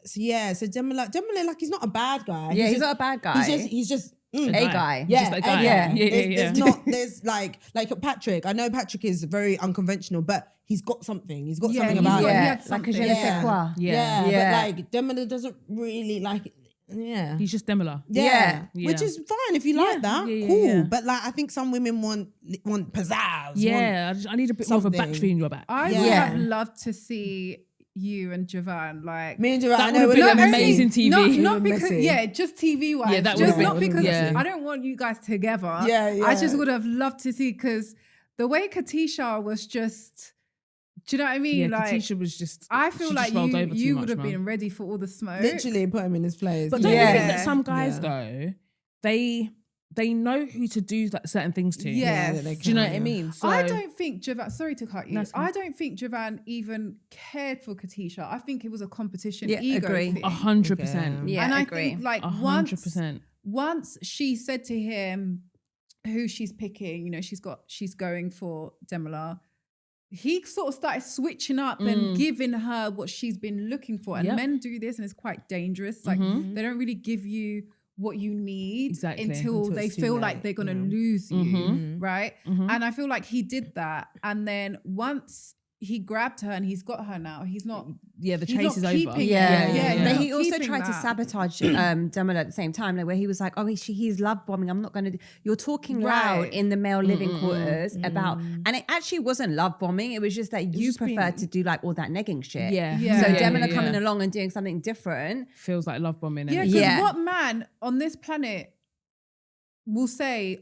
So yeah, so Demola, like he's not a bad guy. Yeah, he's not a bad guy. He's just. a guy. Yeah, Just a guy. Yeah. There's like Patrick. I know Patrick is very unconventional, but he's got something. He's got Yeah, something he's about got- him. he Yeah, had like a something. je ne sais quoi. Yeah, Yeah. but like Demola doesn't really like it. Yeah. He's just Demola. Yeah. Yeah. Which is fine if you like that. Yeah, cool. yeah. But like I think some women want pizzazz. Yeah, I need a bit more of a something. battery in your back. I would Yeah. have loved to see you and Javan. Like Me and Javan, That I know would have we're been not amazing messy. TV. Not because, Messy. just TV wise. Yeah, that just would've not been- because yeah. I don't want you guys together. Yeah, I just yeah. would have loved to see, because the way Katisha was just, do you know what I mean? Yeah, like, Katisha was just. I she feel just like rolled over too you much, would have man. been ready for all the smoke. Literally put him in his place. But don't you think Yeah. that some guys Yeah. though, they know who to do like certain things to? Yes. Yeah, they Do you know what I can, yeah. mean? So I don't think Javan, sorry to cut you, That's fine. I don't think Javan even cared for Katisha. I think it was a competition Yeah, ego agree. thing. 100%. Yeah, and I agree. think like 100%. once she said to him who she's picking, you know, she's going for Demola, he sort of started switching up and giving her what she's been looking for. And Yep. men do this and it's quite dangerous. Like they don't really give you what you need Exactly. until Until they it's too feel late, like they're gonna yeah. lose you, right? Mhm. And I feel like he did that. And then once he grabbed her and he's got her now, he's not Yeah, the He's chase not is over. keeping- Yeah, yeah. But he also Keeping tried to that. sabotage Demola at the same time, like where he was like, "Oh, he's love bombing. I'm not going to." You're talking loud Right. in the male living quarters about, and it actually wasn't love bombing. It was just that you just being- preferred to do like all that negging shit. Yeah. Yeah. So Yeah, Demola coming along and doing something different. feels like love bombing. Yeah, And because Yeah. what man on this planet will say,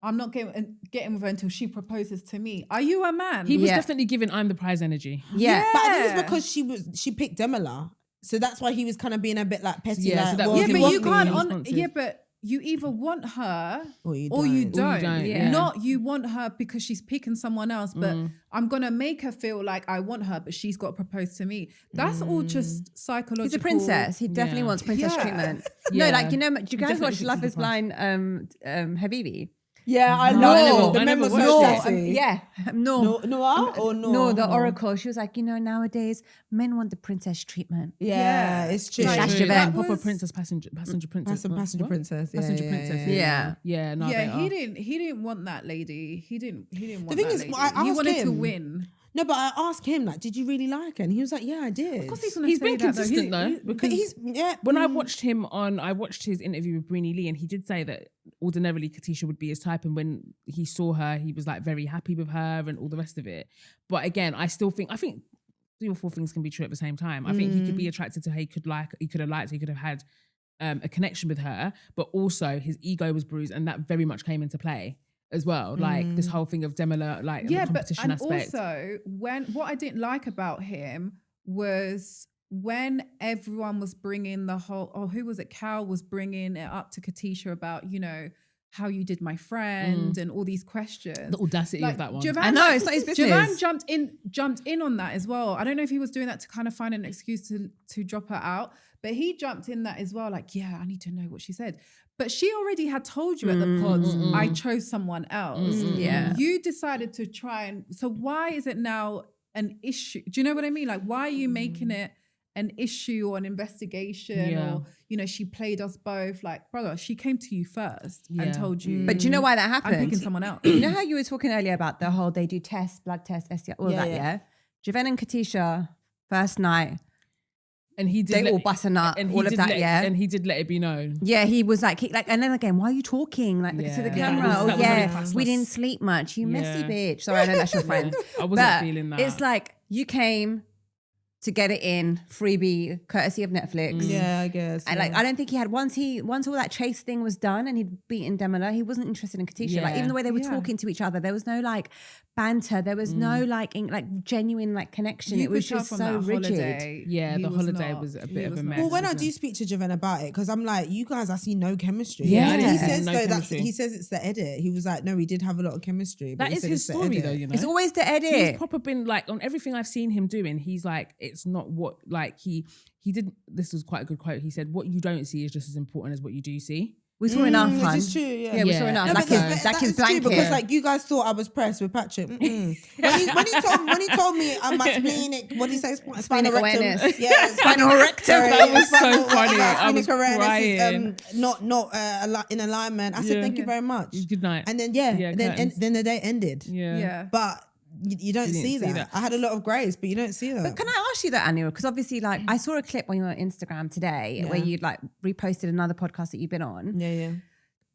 I'm not getting with her until she proposes to me? Are you a man? he was Yeah. definitely giving I'm the prize energy. Yeah. But I think Yeah. it's because she picked Demola. So that's why he was kind of being a bit like petty. Yeah, so like, that well, was yeah, if but want you me- can't responsive. but you either want her Or you or you don't. don't. don't, yeah. Not you want her because she's picking someone else, but I'm gonna make her feel like I want her, but she's got to propose to me. That's all just psychological. He's a princess. He definitely Yeah. wants princess Yeah. treatment. Yeah. No, like, you know, do you guys definitely watch thinks Love he's is a prize. Blind, Habibi? Yeah, I No, know. The I men never were so watched it. sexy. Yeah, no. Noah or no? No, the Oracle. She was like, you know, nowadays men want the princess treatment. Yeah, it's true. Like, True. Javan. Like proper was- princess, passenger princess. Passenger What? princess. Yeah, Passenger yeah, princess. yeah, Yeah. Yeah, no, Yeah, they he didn't want that lady. He didn't want thing that is, lady. I He asked wanted to him. win. No, but I asked him, like, did you really like her? And he was like, yeah, I did. Of course he's gonna He's say been that, though. consistent though, But because he's, yeah. when I watched his interview with Brini Lee, and he did say that ordinarily Katisha would be his type, and when he saw her, he was like very happy with her and all the rest of it. But again, I think 3 or 4 things can be true at the same time. I think he could be attracted to her, he could have liked her, he could have had a connection with her, but also his ego was bruised, and that very much came into play as well. Like this whole thing of Demola, like Yeah, the but competition and aspect. also what I didn't like about him was when everyone was bringing the whole, who was it? Cal was bringing it up to Katisha about, you know, how you did my friend and all these questions. The audacity Like, of that one. Javan, I know, it's not his Javan business. jumped in on that as well. I don't know if he was doing that to kind of find an excuse to drop her out, but he jumped in that as well. Like, yeah, I need to know what she said. But she already had told you at the pods, I chose someone else. Yeah. You decided to try and, so why is it now an issue? Do you know what I mean? Like, why are you making it an issue or an investigation? Yeah. Or, you know, she played us both. Like, brother, she came to you first Yeah. and told you. But do you know why that I'm happened? picking someone else. You know how you were talking earlier about the whole, they do tests, blood tests, STI, all Yeah, that, yeah. yeah? Javan and Katisha, first night, and he did they let- all bust a nut, and he all of did that, let- yeah? And he did let it be known. Yeah, he was like, and then again, why are you talking? Like, to the Yeah. camera. That was- Oh, that was yeah, really priceless. we didn't sleep much. You messy Yeah. bitch. Sorry, I know that's your friend. I wasn't But feeling that. It's like, you came to get it in, freebie, courtesy of Netflix. Yeah, I guess. And like, I don't think he had, once all that chase thing was done and he'd beaten Demola, he wasn't interested in Katisha. Like, Yeah. even the way they were Yeah. talking to each other, there was no like banter. There was no like genuine like connection. You it was could tell just from so that rigid. holiday, Yeah, he the holiday not- was a he bit of was a not- mess. Well, when I wasn't do it? speak to Javan about it, because I'm like, you guys, I see no chemistry. Yeah, and I he did. says No though chemistry. he says it's the edit. He was like, no, we did have a lot of chemistry. But That he is said his it's the story edit. though, you know. It's always the edit. He's proper been like, on everything I've seen him doing, he's like, it's not what, like he did, this was quite a good quote. He said, what you don't see is just as important as what you do see. We saw enough, Which hun. is true, yeah. Yeah, we saw Yeah. enough. No, Like but his, that like his is true blanket. because like you guys thought I was pressed with Patrick. Mm-mm. when he told me my splenic, what did he say? Spinal awareness. rectum. Yeah, Spinal rectum. That was so funny. I was Splenic awareness crying. is not in alignment. I said Yeah. thank you very much. Good night. And then curtains. then the day ended. Yeah. But you don't didn't see see that. that. I had a lot of grace, but you don't see that. But can I ask you that, Aanu? Because obviously, like, I saw a clip on your Instagram today where Yeah. you like reposted another podcast that you've been on. Yeah.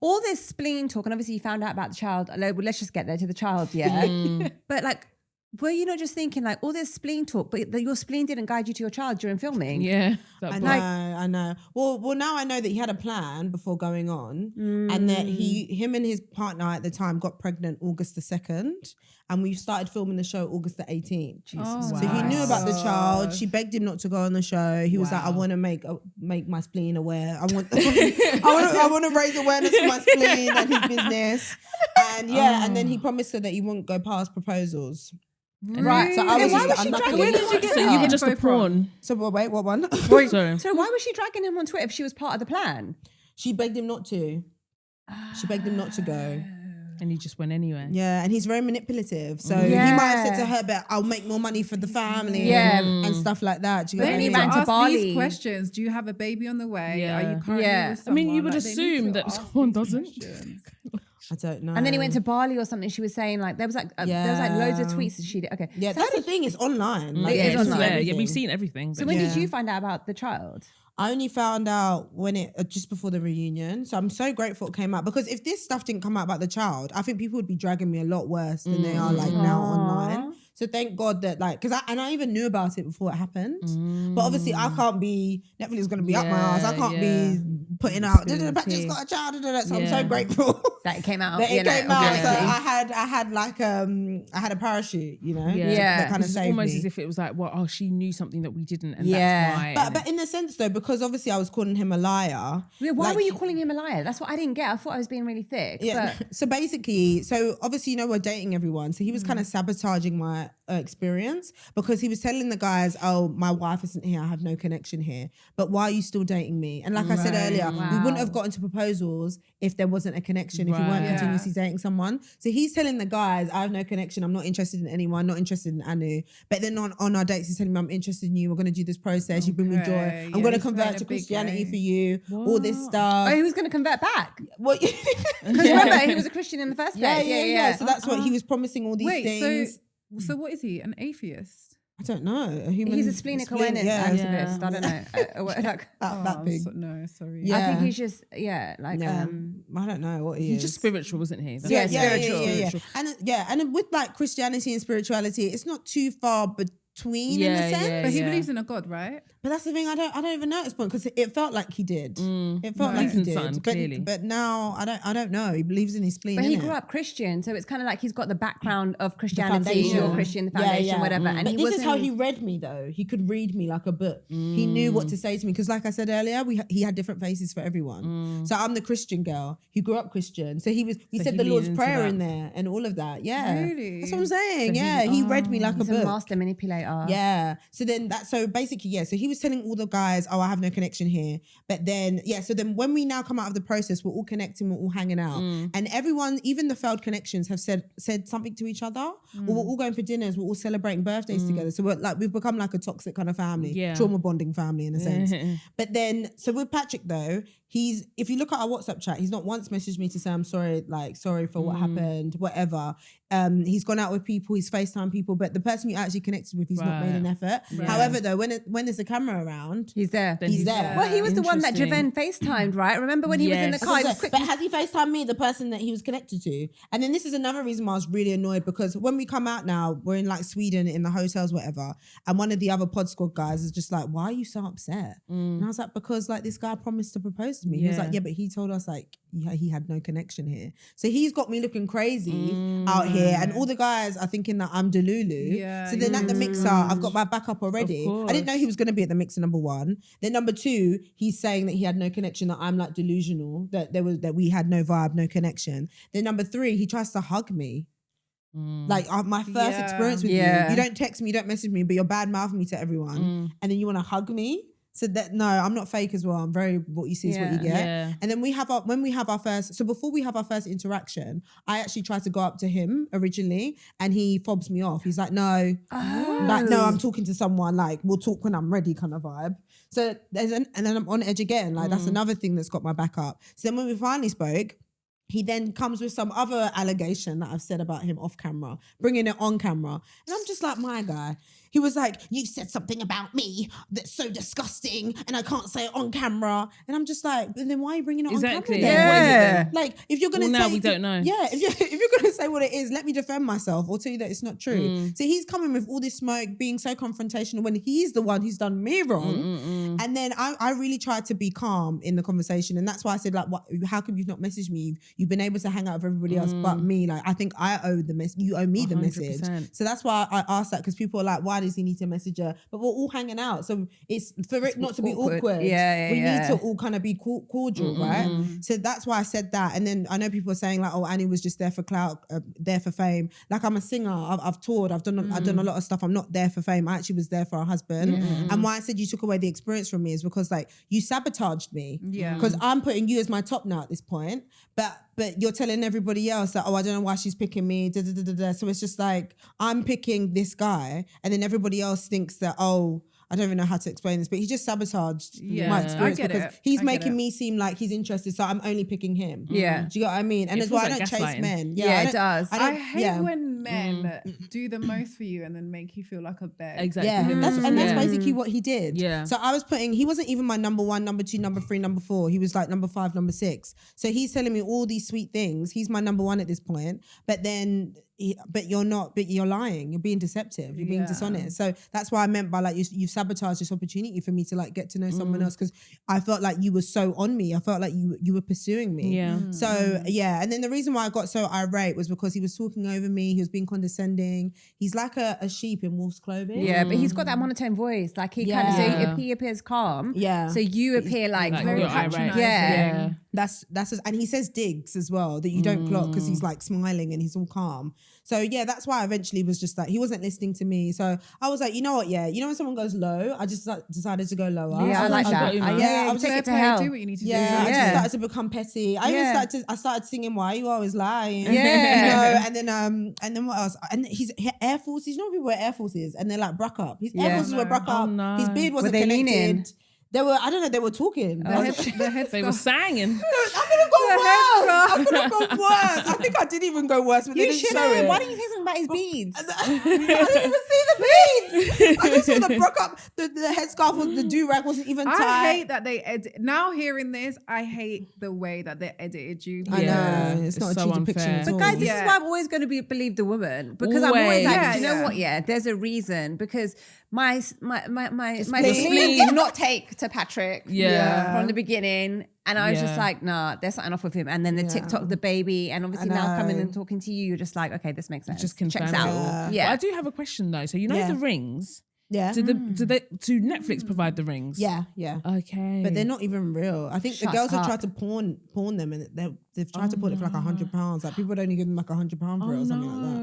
All this spleen talk, and obviously you found out about the child. Let's just get there to the child, yeah. But like, were you not just thinking like all this spleen talk, but your spleen didn't guide you to your child during filming? Yeah. I know. Well, now I know that he had a plan before going on, and that him and his partner at the time got pregnant August the 2nd, and we started filming the show August the 18th. Jesus. So he knew about the child. She begged him not to go on the show. He was like, "I want to make my spleen aware. I want to raise awareness of my spleen and his business." And and then he promised her that he wouldn't go past proposals. Right. So I was why just was she like, dragging Where did you get So you were just a pawn. So wait, what one? Sorry. So why was she dragging him on Twitter if she was part of the plan? She begged him not to. She begged him not to go. And he just went anyway. Yeah, and he's very manipulative. So he might have said to her, "But I'll make more money for the family." and stuff like that. Do you But get then what I you mean? ran to ask Bali. these questions. Do you have a baby on the way? Yeah. Are you currently with I someone? mean, you would Like, they need assume to that ask someone these doesn't. questions. I don't know. And then he went to Bali or something. She was saying like there was like loads of tweets that she did. Okay. Yeah, So that's the thing. It's online. Like, It is it's online. Yeah, everything. we've seen everything. So but when yeah. did you find out about the child? I only found out when just before the reunion. So I'm so grateful it came out, because if this stuff didn't come out about the child, I think people would be dragging me a lot worse than they are like now online. So thank God that I even knew about it before it happened. But obviously I can't be, Netflix is going to be up my ass. I can't be putting out, Patrick's got a child. So I'm so grateful That it came out. that it came out. So organically. I had a parachute, you know, Yeah. that kind of It's saved almost me. as if it was like, well, oh, she knew something that we didn't, and Yeah. that's why. But in the sense though, because obviously I was calling him a liar. Yeah, why like- were you calling him a liar? That's what I didn't get. I thought I was being really thick. Yeah. But So basically, obviously, we're dating everyone. So he was kind of sabotaging my experience, because he was telling the guys, "Oh, my wife isn't here. I have no connection here. But why are you still dating me?" And like I said earlier, we wouldn't have gotten to proposals if there wasn't a connection, if you weren't Right. continuously dating someone. So he's telling the guys, "I have no connection. I'm not interested in anyone. Not interested in Aanu." But then on our dates, he's telling me, "I'm interested in you. We're going to do this process. You bring me joy. Okay. I'm Yeah, going to he's convert playing to a big Christianity game. for you. All this stuff." he was going to convert back. What? Because remember, he was a Christian in the first place. Yeah. So that's what he was promising all these Wait, things. so what is he? An atheist? I don't know. A human. He's a splenic awareness activist. I don't know. That big. No, sorry. Yeah. I think he's just I don't know what he is. he's just spiritual, wasn't he? That's Yeah, what- spiritual. And with like Christianity and spirituality, it's not too far between in a sense. But he believes in a God, right? But that's the thing. I don't even know at this point, because it felt like he did. It felt Right. like he Decent son, did. clearly. But now I don't know. He believes in his spleen. But he innit? grew up Christian, so it's kind of like he's got the background of Christianity, foundation. or Christian, the foundation, whatever. And But he this is how wasn't- he read me though. He could read me like a book. He knew what to say to me, because like I said earlier, he had different faces for everyone. So I'm the Christian girl. He grew up Christian. So he said he the Lord's leaned into Prayer that. in there and all of that. Yeah. Really? That's what I'm saying. He read me like a He's a book. master manipulator. Yeah. So basically, so he was telling all the guys, "Oh, I have no connection here." But then, so then when we now come out of the process, we're all connecting, we're all hanging out. And everyone, even the failed connections, have said something to each other. Or we're all going for dinners, we're all celebrating birthdays together. So we've become like a toxic kind of family. Yeah. Trauma bonding family in a sense. But then, so with Patrick though, if you look at our WhatsApp chat, he's not once messaged me to say, "I'm sorry, sorry for what happened," whatever. He's gone out with people, he's FaceTime people, but the person you actually connected with, he's not made an effort. Right. However, though, when there's a camera around, He's there. Then he's there. Well, he was the one that Interesting. Javan FaceTimed, right? Remember when he was in the Yes. car? He was quick. But has he FaceTimed me, the person that he was connected to? And then this is another reason why I was really annoyed, because when we come out now, we're in like Sweden in the hotels, whatever. And one of the other pod squad guys is just like, "Why are you so upset?" And I was like, "Because like this guy promised to propose to me." He was like, "Yeah, but he told us like he had no connection here." So he's got me looking crazy out here. And all the guys are thinking that I'm Delulu. Yeah, So then at the mixer, I've got my backup already. Of I didn't know he was going to be at the mixer, number one. Then number two, he's saying that he had no connection, that I'm like delusional, that we had no vibe, no connection. Then number three, he tries to hug me. Like my first experience with you. You don't text me, you don't message me, but you're bad mouthing me to everyone. And then you want to hug me? So that, no, I'm not fake as well. I'm very, what you see is what you get. Yeah. And then before we have our first interaction, I actually tried to go up to him originally, and he fobs me off. He's like, "No, like, no, I'm talking to someone, like we'll talk when I'm ready," kind of vibe. So and then I'm on edge again. Like that's another thing that's got my back up. So then when we finally spoke, he then comes with some other allegation that I've said about him off camera, bringing it on camera. And I'm just like, my guy. he was like, you said something about me that's so disgusting and I can't say it on camera. And I'm just like, then why are you bringing it on camera then? Yeah. What is it then? Like, if you're going to Well, say... now we don't know. Yeah, if you're going to say what it is, let me defend myself or tell you that it's not true. So he's coming with all this smoke, being so confrontational when he's the one who's done me wrong. And then I really tried to be calm in the conversation. And that's why I said, like, how come you've not messaged me? You've been able to hang out with everybody else but me. Like, I think I owe the message. You owe me the message. 100%. So that's why I asked that, because people are like, why does he need to message her? But we're all hanging out. So it's for it not to be awkward. We need to all kind of be cordial, right? So that's why I said that. And then I know people are saying like, oh, Annie was just there for clout, there for fame. Like, I'm a singer. I've toured. I've done a lot of stuff. I'm not there for fame. I actually was there for a husband. And why I said you took away the experience from me is because like you sabotaged me. Yeah. Because I'm putting you as my top now at this point. But you're telling everybody else that, oh, I don't know why she's picking me. So it's just like, I'm picking this guy, and then everybody else thinks that, oh, I don't even know how to explain this, but he just sabotaged my experience, I get because it. he's I get making it. me seem like he's interested, so I'm only picking him. Yeah. Do you get what I mean? And It that's why I feels don't like chase gaslighting. men. Yeah, I it does. I I don't- hate yeah. when men do the most for you and then make you feel like a beg. Exactly. Yeah, that's basically what he did. Yeah. So I was putting, he wasn't even my number 1, number 2, number 3, number 4. He was like number 5, number 6. So he's telling me all these sweet things. He's my number 1 at this point. But then, but you're not, but you're lying. You're being deceptive. You're being dishonest. So that's why I meant by like, you sabotaged this opportunity for me to like get to know someone else, because I felt like you were so on me. I felt like you were pursuing me. Yeah. So yeah. And then the reason why I got so irate was because he was talking over me. He was being condescending. He's like a sheep in wolf's clothing. Yeah, but he's got that monotone voice. Like he kind of, so he appears calm. Yeah. So you appear like Very Very irate. patronizing. Yeah. That's and he says digs as well that you don't clock, because he's like smiling and he's all calm. So yeah, that's why I eventually was just like, he wasn't listening to me. So I was like, you know what? Yeah, you know when someone goes low, I just like, decided to go lower. Yeah, I like that. got you, man. Yeah, I I was take just it to Play, hell. do what you need to yeah, I do. just Yeah. started to become petty. I even started singing "Why You Always Lying." Yeah. you know, and then what else? And his Air Forces. You know, people wear Air Forces and they're like Breakup. His Air Yeah. Forces were Breakup. Oh, no. His beard wasn't they connected. leaning? They were. I don't know. They were talking. The head They were singing. I could have gone worse. I could have gone worse. I think I did even go worse, but they You didn't should show have. it. Why didn't you say something about his beads? I didn't even see the beads. I just saw the Breakup. The headscarf, the do-rag wasn't even tied. I hate that they edit. Now hearing this, I hate the way that they edited you. I know. It's not a so true unfair. depiction at But all. guys, this Yeah. is why I'm always going to believe the woman, because I'm always like, Always. you know Yeah. what? Yeah, there's a reason, because my Spleen. spleen did not take to Patrick Yeah. from the beginning, and I was just Yeah. like, nah, there's something off with him. And then the TikTok, the baby, and obviously now coming know. and talking to you, you're just like, okay, this makes sense. Just Checks confirms out. it all. Yeah. But I do have a question though. So you know Yeah. the rings. Yeah. Do Netflix provide the rings? Yeah. Okay. But they're not even real. I think Shut the girls have up. tried to pawn them, and they've tried to put it for like £100. Like people don't even give them like £100 for it or something like that.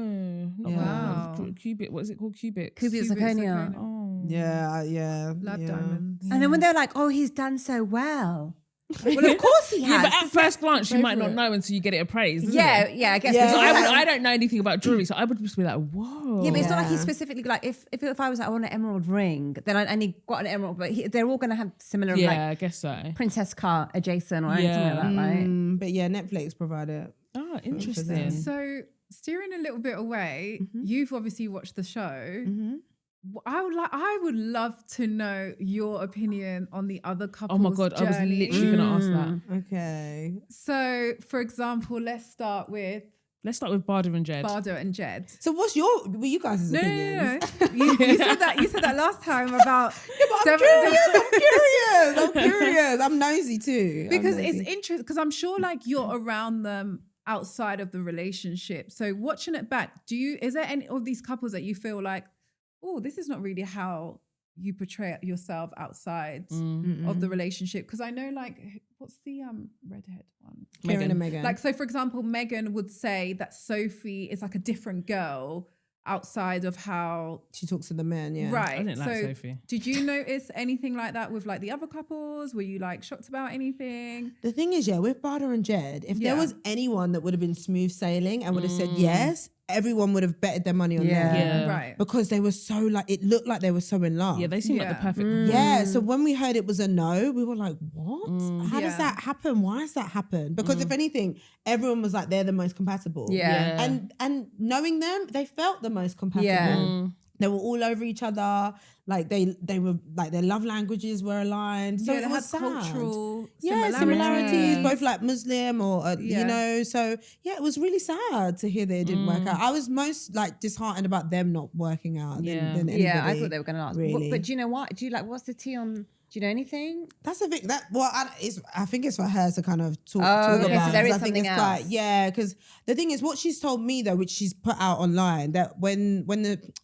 Not Yeah. Wow. Cubic. What is it called? Cubic. Cubic zirconia. Oh. Yeah. Blood yeah. diamonds. And then when they're like, oh, he's done so well. Well, of course he has. Yeah, but at first glance, you might not it. know until you get it appraised. Isn't Yeah, it? yeah, I guess. Yeah. because So it's like- I don't know anything about jewelry, so I would just be like, whoa. Yeah, but it's not like he Yeah. specifically like if I was like I want an emerald ring, then and he got an emerald, but they're all gonna have similar Yeah, like I guess so. princess car adjacent or anything like that, right? But yeah, Netflix provide it. Oh, interesting. So steering a little bit away, you've obviously watched the show. I would love to know your opinion on the other couples. Oh my god, I was journey. literally gonna ask that. Okay. So, for example, let's start with Let's start with Barda and Jed. Bardo and Jed. So were you guys' No, opinions? no. You said that. You said that last time about. I'm curious. I'm nosy too. Because I'm it's nosy. interesting. Because I'm sure, like, you're around them outside of the relationship. So, watching it back, is there any of these couples that you feel like, oh, this is not really how you portray yourself outside of the relationship? Because I know, like, what's the redhead one? Kieran and Megan. Like, so for example, Megan would say that Sophie is like a different girl outside of how she talks to the men, yeah. right. I didn't like so Sophie. did you notice anything like that with like the other couples? Were you like shocked about anything? The thing is, yeah, with Barda and Jed, if there Yeah. was anyone that would have been smooth sailing and would have said yes, everyone would have betted their money on them. Yeah. Right. Because they were so like, it looked like they were so in love. Yeah, they seem like the Yeah. perfect. Yeah, so when we heard it was a no, we were like, what? How does Yeah. that happen? Why has that happened? Because if anything, everyone was like, they're the most compatible. Yeah. And knowing them, they felt the most compatible. Yeah. They were all over each other. Like they were like their love languages were aligned. So yeah, it they was had sad. cultural Similarities, both like Muslim or you know. So yeah, it was really sad to hear that it didn't work out. I was most like disheartened about them not working out than anybody. Yeah, I thought they were going to last. Really. But do you know what? Do you like, what's the tea on, do you know anything? That's the thing. I think it's for her to kind of talk okay, about. so there is I think something it's else. because the thing is, what she's told me though, which she's put out online, that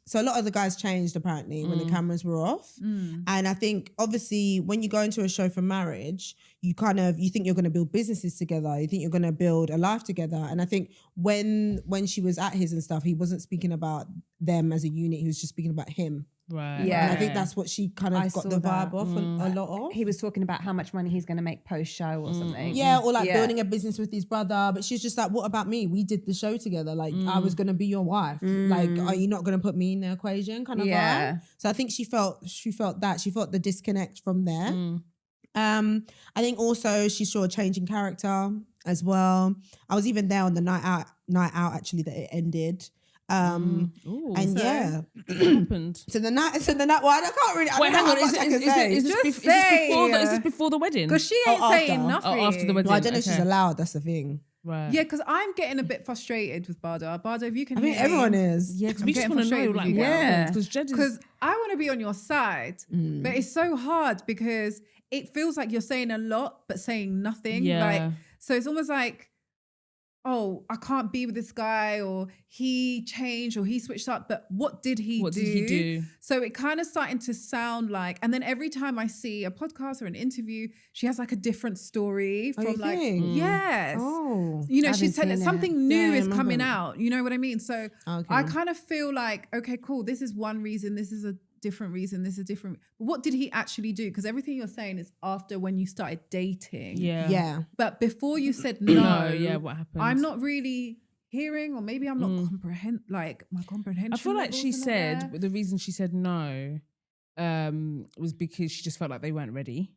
so a lot of the guys changed apparently when the cameras were off, and I think obviously when you go into a show for marriage, you think you're going to build businesses together, you think you're going to build a life together, and I think when she was at his and stuff, he wasn't speaking about them as a unit, he was just speaking about him. Right. Yeah. And I think that's what she kind of got saw the that. vibe off a lot of. He was talking about how much money he's going to make post-show or something. Yeah, or like building a business with his brother. But she's just like, what about me? We did the show together. Like, I was going to be your wife. Like, are you not going to put me in the equation kind of vibe? So I think she felt that. She felt the disconnect from there. I think also she saw a change in character as well. I was even there on the night out actually that it ended. Ooh, and so yeah, what happened? So the night. Well, I can't really. Wait, hang on. Is this before the wedding? Because she ain't saying after. nothing. Oh, after the wedding. Well, I don't know if she's okay. allowed. That's the thing. Right. Yeah, because I'm getting a bit frustrated with Bada. Bada, if you can I mean, hear me. everyone is. Yeah, because I'm we just getting want to know, frustrated like, with you what guys. happened. Because Jed is... Because I want to be on your side, but it's so hard because it feels like you're saying a lot but saying nothing. Yeah. Like, so it's almost like, oh, I can't be with this guy, or he changed, or he switched up. But what did he do? So it kind of starting to sound like, and then every time I see a podcast or an interview, she has like a different story from like, yes. Oh. You know, I she's haven't telling seen something new Yeah, is I coming remember. out. You know what I mean? So Okay. I kind of feel like, okay, cool. This is one reason. This is a different reason. This is different. What did he actually do? Because everything you're saying is after when you started dating. Yeah. But before you said no, yeah, what happened? I'm not really hearing, or maybe I'm not my comprehension. I feel like she levels are not said there. the reason she said no was because she just felt like they weren't ready.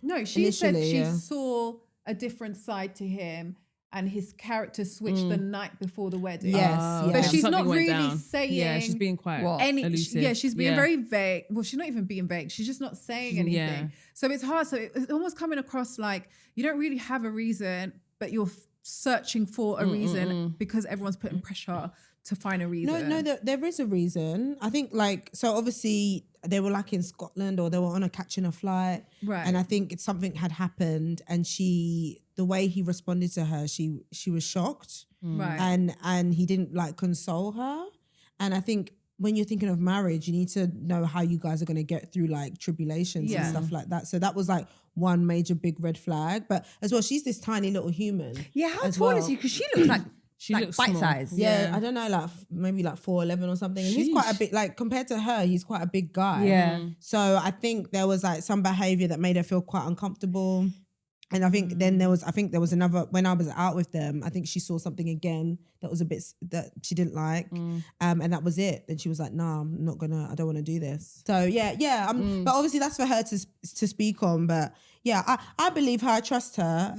No, she said Initially, she yeah. saw a different side to him and his character switched the night before the wedding. Yes, Oh, yeah. But she's something not went really down. saying Yeah, she's being quite elusive. Yeah, she's being Yeah. very vague. Well, she's not even being vague. She's just not saying anything. Yeah. So it's hard. So it's almost coming across like you don't really have a reason, but you're searching for a reason because everyone's putting pressure to find a reason. No, there is a reason. I think like, so obviously they were like in Scotland or they were on a catching a flight. Right. And I think something had happened and the way he responded to her, she was shocked. Right. And he didn't like console her. And I think when you're thinking of marriage, you need to know how you guys are going to get through like tribulations and stuff like that. So that was like one major big red flag. But as well, she's this tiny little human. Yeah, how as tall well. is he? Because she looks like She like looks bite small. size. Yeah, I don't know, like maybe like 4'11" or something. And he's quite a big, like compared to her, he's quite a big guy. Yeah. So I think there was like some behavior that made her feel quite uncomfortable. And I think then there was another, when I was out with them, I think she saw something again that was a bit, that she didn't like. And that was it. And she was like, nah, I don't want to do this. So yeah. But obviously that's for her to speak on. But yeah, I believe her, I trust her.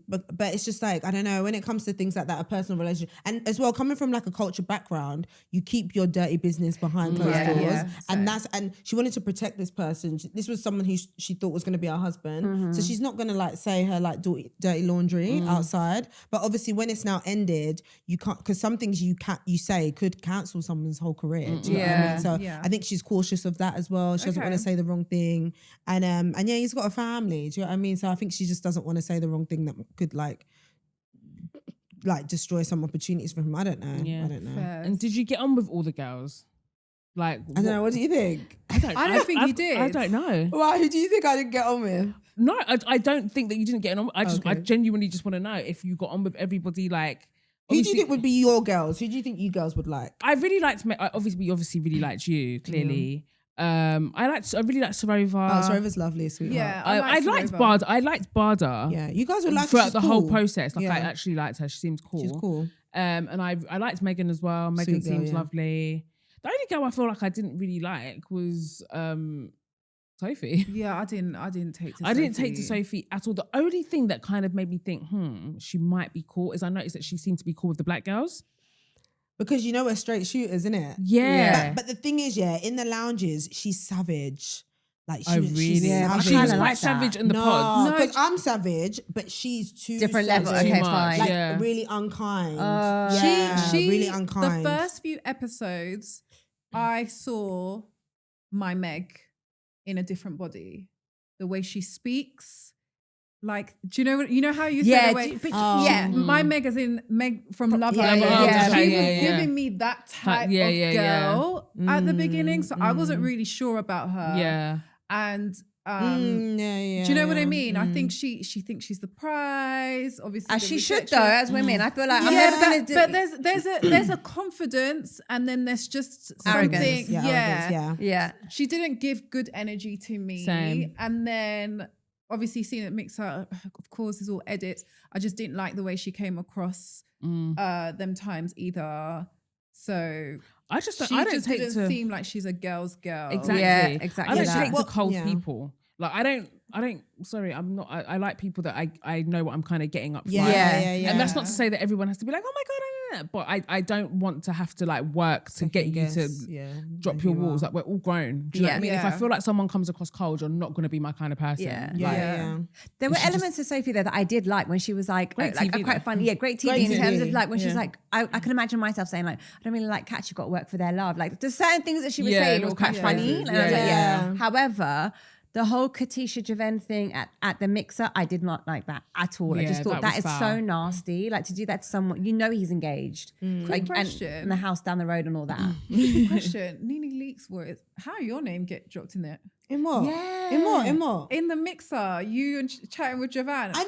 But it's just like, I don't know, when it comes to things like that, a personal relationship, and as well, coming from like a culture background, you keep your dirty business behind closed doors. Yeah. And she wanted to protect this person. This was someone who she thought was going to be her husband. So she's not going to like say her like dirty laundry outside. But obviously when it's now ended, you can't, because some things you say could cancel someone's whole career. Do you know what I mean? So I think she's cautious of that as well. She doesn't want to say the wrong thing. And yeah, he's got a family. Do you know what I mean? So I think she just doesn't want to say the wrong thing that could like destroy some opportunities for him. I don't know. Yeah. I don't know. And did you get on with all the girls? Like, I don't know. What do you think? I don't think you did. I don't know. Why? Who do you think I didn't get on with? No, I don't think that you didn't get on. I Okay. genuinely just want to know if you got on with everybody. Like, Who do you think would be your girls? Who do you think you girls would like? I really liked. We obviously really liked you. Clearly, I really liked Sarova. Oh, Sorova's lovely, sweetheart. Yeah, I liked Sarova. Barda. I liked Barda. Yeah, you guys were like throughout she's the cool. whole process. Like, Yeah. I actually liked her. She seems cool. She's cool. And I liked Megan as well. Megan Sweet girl, seems yeah. lovely. The only girl I feel like I didn't really like was Sophie. Yeah, I didn't take to I didn't take to Sophie at all. The only thing that kind of made me think, she might be cool, is I noticed that she seemed to be cool with the black girls. Because you know we're straight shooters, isn't it? Yeah. But the thing is, yeah, in the lounges, she's savage. Like Oh, really? she's Yeah, savage. She was kinda quite like that. savage in the No, pods. because I'm savage, but she's too Different level. savage. Okay, much. fine. Like Yeah. really unkind. She really unkind. The first few episodes, I saw my Meg in a different body. The way she speaks, like, do you know how you said the way? Yeah, my Meg as in Meg from Love Yeah, Island. yeah, She yeah, was yeah. giving me that type Yeah, of yeah, yeah. girl at the beginning, so I wasn't really sure about her. Yeah. And yeah, do you know what I yeah. mean? I think she thinks she's the prize. Obviously, As the she should rejection. though, as women. I feel like I'm Yeah, never gonna do. But there's a confidence, and then there's just Arrogance. something. Yeah, arrogance, yeah. She didn't give good energy to me. Same. And then obviously seeing it mix her, of course, is all edits. I just didn't like the way she came across them times either. So I just she I don't just take didn't to seem like she's a girl's girl. exactly. Yeah, exactly I don't that. take to Well, cold yeah. people. Like I don't. Sorry, I'm not. I like people that I know what I'm kind of getting up for. Yeah. And that's not to say that everyone has to be like, oh my god, but I don't want to have to like work to get you to drop your walls. Like we're all grown. Do you know what I mean? If I Yeah. feel like someone comes across cold, you're not going to be my kind of person. Yeah. Yeah. There were elements of Sophie there that I did like when she was like, Great like TV quite though. funny. Yeah, great TV Great in terms of TV. like when she's Yeah. like, I can imagine myself saying like, I don't really like cats, you got to work for their love. Like there's certain things that she was Yeah, saying little was quite catchphrases. funny. And I was like, Yeah. yeah. However, the whole Katisha Javan thing at the mixer, I did not like that at all. I Yeah, just thought that that is was so foul. nasty. Like to do that to someone, you know he's engaged. Like question. and the house down the road and all that. Question: Nene Leakes was how your name get dropped in there In what? Yeah. In what? in the mixer? You and chatting with Javan. I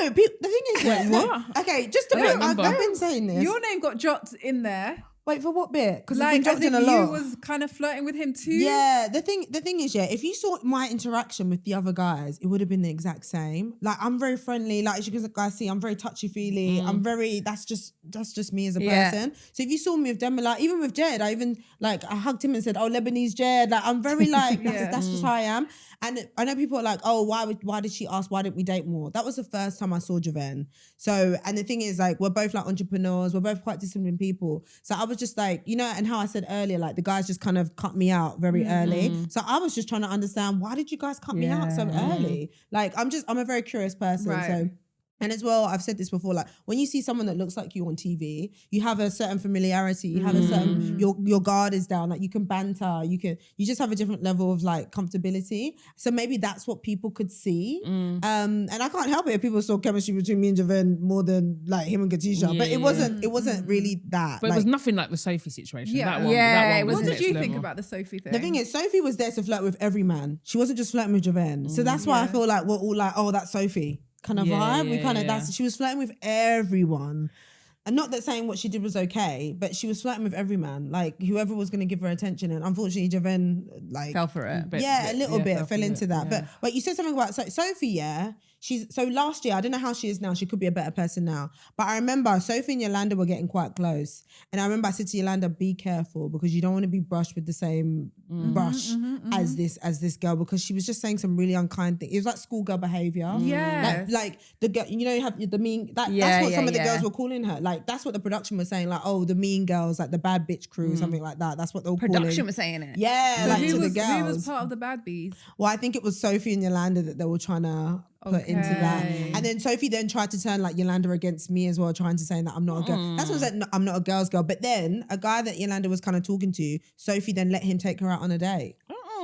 know. The thing is, Wait, what? Okay, just to I be, don't I've remember. been saying this. Your name got dropped in there. Wait, for what bit? Because I've Like been as dropped if in a you lot. was kind of flirting with him too. Yeah, the thing is, yeah, if you saw my interaction with the other guys, it would have been the exact same. Like I'm very friendly, like as you guys see, I'm very touchy-feely. I'm very that's just me as a Yeah. person. So if you saw me with them, like even with Jed, I hugged him and said, "Oh, Lebanese Jed." Like I'm very like that's just how I am. And I know people are like, "Oh, why did she ask? Why didn't we date more?" That was the first time I saw Javan. So, and the thing is, like, we're both like entrepreneurs. We're both quite disciplined people. So I was just like, you know, and how I said earlier, like the guys just kind of cut me out very early. So I was just trying to understand, why did you guys cut me out so early? Like I'm a very curious person. Right. So. And as well, I've said this before, like when you see someone that looks like you on TV, you have a certain familiarity, you have a certain, your guard is down, like you can banter, you just have a different level of like comfortability. So maybe that's what people could see. And I can't help it if people saw chemistry between me and Javan more than like him and Katisha, but it wasn't really that. But like, it was nothing like the Sophie situation. Yeah. That one, Yeah, that it one was was- What next did you level. think about the Sophie thing? the thing is, Sophie was there to flirt with every man. She wasn't just flirting with Javan. So that's why I feel like we're all like, oh, that's Sophie kind of vibe. We kind of she was flirting with everyone. And not that saying what she did was okay, but she was flirting with every man, like whoever was going to give her attention. And unfortunately, Javan like Fell for it. a little bit fell into that. Yeah. But you said something about Sophie, yeah. So last year, I don't know how she is now. She could be a better person now. But I remember Sophie and Yolanda were getting quite close. And I remember I said to Yolanda, be careful because you don't want to be brushed with the same brush as this girl, because she was just saying some really unkind things. It was like schoolgirl behavior. Yes. Like the girl, you know, you have the mean, that's what some of the girls were calling her. Like that's what the production was saying, like, oh, the mean girls, like the bad bitch crew, something like that. That's what they were calling. Production was saying it. Yeah, So like who to was the girls. who was part of the bad bees? Well, I think it was Sophie and Yolanda that they were trying to put into that. Okay. And then Sophie then tried to turn like Yolanda against me as well, trying to say that I'm not a girl. That's what I said, no, I'm not a girl's girl. But then a guy that Yolanda was kind of talking to, Sophie then let him take her out on a date.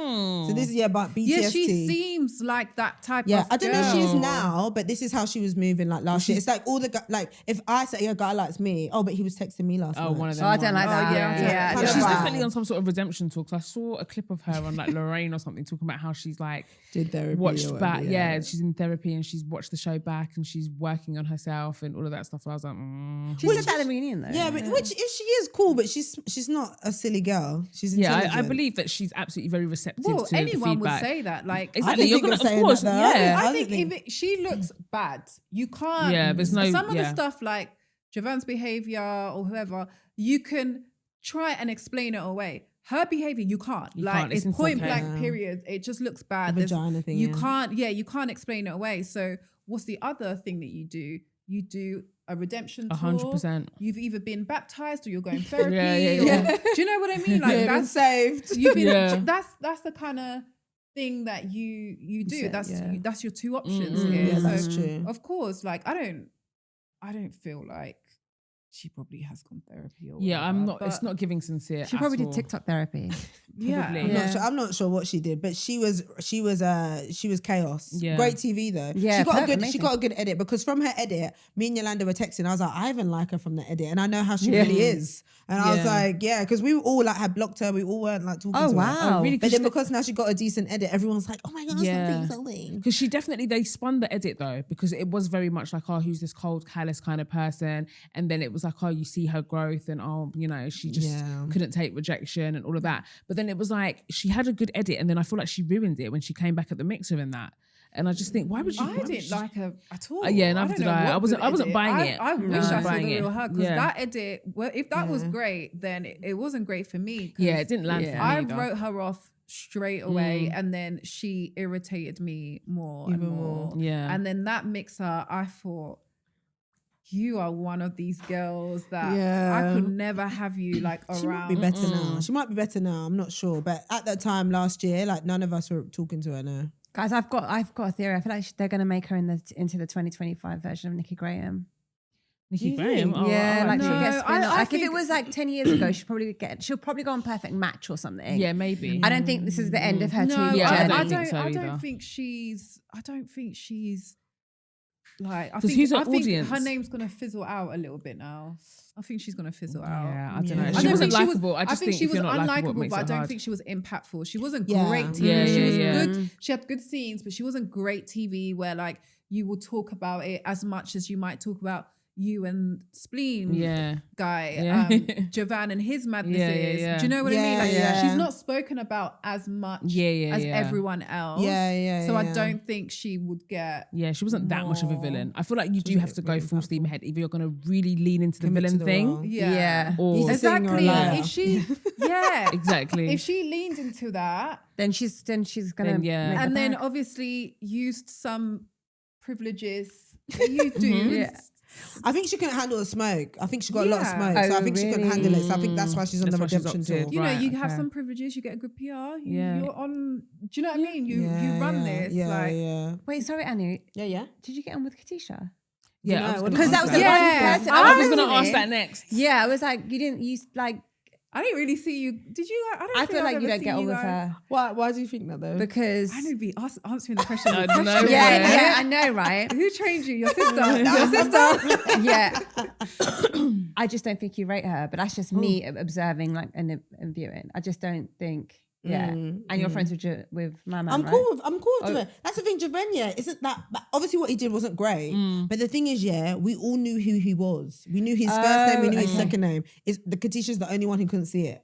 So this is about BTST. Yeah, she seems like that type of I don't know if she is girl. now, but this is how she was moving like last year. It's like all the like if I say a guy likes me, oh, but he was texting me last night. Oh, one of them. Oh, I don't like ones. that. yeah, yeah. Kind of She's vibe. definitely on some sort of redemption talk. 'Cause I saw a clip of her on like Lorraine or something talking about how she's like Did therapy or watched whatever, back. Yeah, she's in therapy and she's watched the show back and she's working on herself and all of that stuff. I was like, She said that at the reunion though. Yeah, but which if she is cool, but she's not a silly girl. She's yeah, I intelligent. believe that she's absolutely very receptive Well, to anyone would feedback. say that. Like, Exactly. think You're people gonna, are saying of course, that, though. yeah. I I think think- if she looks bad, you can't. Yeah, there's no- Some of the yeah. stuff like Javan's behavior or whoever, you can try and explain it away. Her behavior, you can't. You like can't. It's it's point insulting. blank. Period. It just looks bad. The There's- vagina thing, You yeah. can't. Yeah, you can't explain it away. So what's the other thing that you do? you do a redemption tour. 100%. You've either been baptized or you're going therapy. Yeah. Do you know what I mean? Like Been saved. You've been. Yeah. That's the kind of thing that you do. said, That's your two options. Yeah, here. that's So, true. of course, like I don't feel like she probably has gone therapy or Yeah, I'm whatever, not. It's but not giving sincere. She probably at did all. TikTok therapy. Probably. I'm not sure what she did, but she was chaos. Yeah. Great TV though. Yeah, she got a amazing. good edit, because from her edit, me and Yolanda were texting. I was like, I even like her from the edit, and I know how she really is. And I was Yeah. like, yeah, because we all like had blocked her. We all weren't like talking Oh to her. wow. Oh, really? But then because now she got a decent edit, everyone's like, oh my god, Yeah. something. Because they spun the edit though, because it was very much like, oh, who's this cold, callous kind of person? And then it was like, oh, you see her growth and she just couldn't take rejection and all of that. But then it was like, she had a good edit and then I feel like she ruined it when she came back at the mixer in that. And I just think, why would you? I didn't like her at all. Yeah, neither did I. I wasn't buying it. I wish I saw the real her, because Yeah. that edit, well, if that was great, then it wasn't great for me. 'cause Yeah, it didn't land for me I either. wrote her off straight away, and then she irritated me more and more. Yeah. And then that mixer, I thought, you are one of these girls that I could never have you like around. She might be better now. She might be better now. I'm not sure. But at that time last year, like none of us were talking to her now. Guys, I've got a theory. I feel like they're going to make her into the 2025 version of Nikki Graham. Nikki Graham. Oh, Yeah, like No, she'll get spin off. I Like if think- it was like 10 years ago, she'll probably go on Perfect Match or something. yeah, maybe. I don't think this is the end of her No, TV Yeah, I journey. don't think so I either. don't think she's like. I 'Cause who's her I think audience? her name's gonna fizzle out a little bit now. I think she's gonna fizzle out. Yeah, I don't know. Yeah. She I wasn't think likable. I just think she if was you're not likable, it unlikable, makes but I it don't hard. think she was impactful. She wasn't Yeah. great TV. Yeah, she was yeah. good. She had good scenes, but she wasn't great TV where like you will talk about it as much as you might talk about you and Spleen guy, Yeah. Javan and his madnesses. Yeah. Do you know what I mean? Like Yeah. she's not spoken about as much as everyone else. Yeah. So I don't think she would get. Yeah, she wasn't that much of a more. villain. I feel like you do have to go full steam ahead. Either you're going to really lean into the Commit to villain the thing. role. Yeah. Or He's a singer or a Exactly. liar. If she, yeah, exactly. if she leaned into that, Then she's gonna Then, yeah. make and the then pack. obviously used some privileges that you do. Yeah. I think she couldn't handle the smoke. I think she got a lot of Yeah. smoke. So I Oh, think she couldn't really? handle it. So I think that's why she's on That's the why she's redemption opted. tour. You know, Right, you have okay. some privileges. You get a good PR. Yeah. You're on. Do you know what I mean? You run this. Yeah, like, yeah. Wait, sorry, Anu. Yeah. Did you get on with Katisha? Yeah, No, I was what gonna did Because you that was say? the Yeah. one person I was listening. going to ask that next. Yeah, I was like, you didn't use like. I didn't really see you. Did you? I don't. I think feel I've like ever you don't seen get on you with guys. her Why do you think that though? because. I need to be answering the question. I with don't know. question. Yeah, I know, right? Who trained you? Your sister. Your sister. Yeah. I just don't think you rate her, but that's just me observing like and viewing. I just don't think. Yeah, and you're friends with my man, I'm right? cool with it. That's the thing, Javan, isn't that but obviously what he did wasn't great. But the thing is, we all knew who he was. We knew his first name, we knew his second name. The Katisha's the only one who couldn't see it.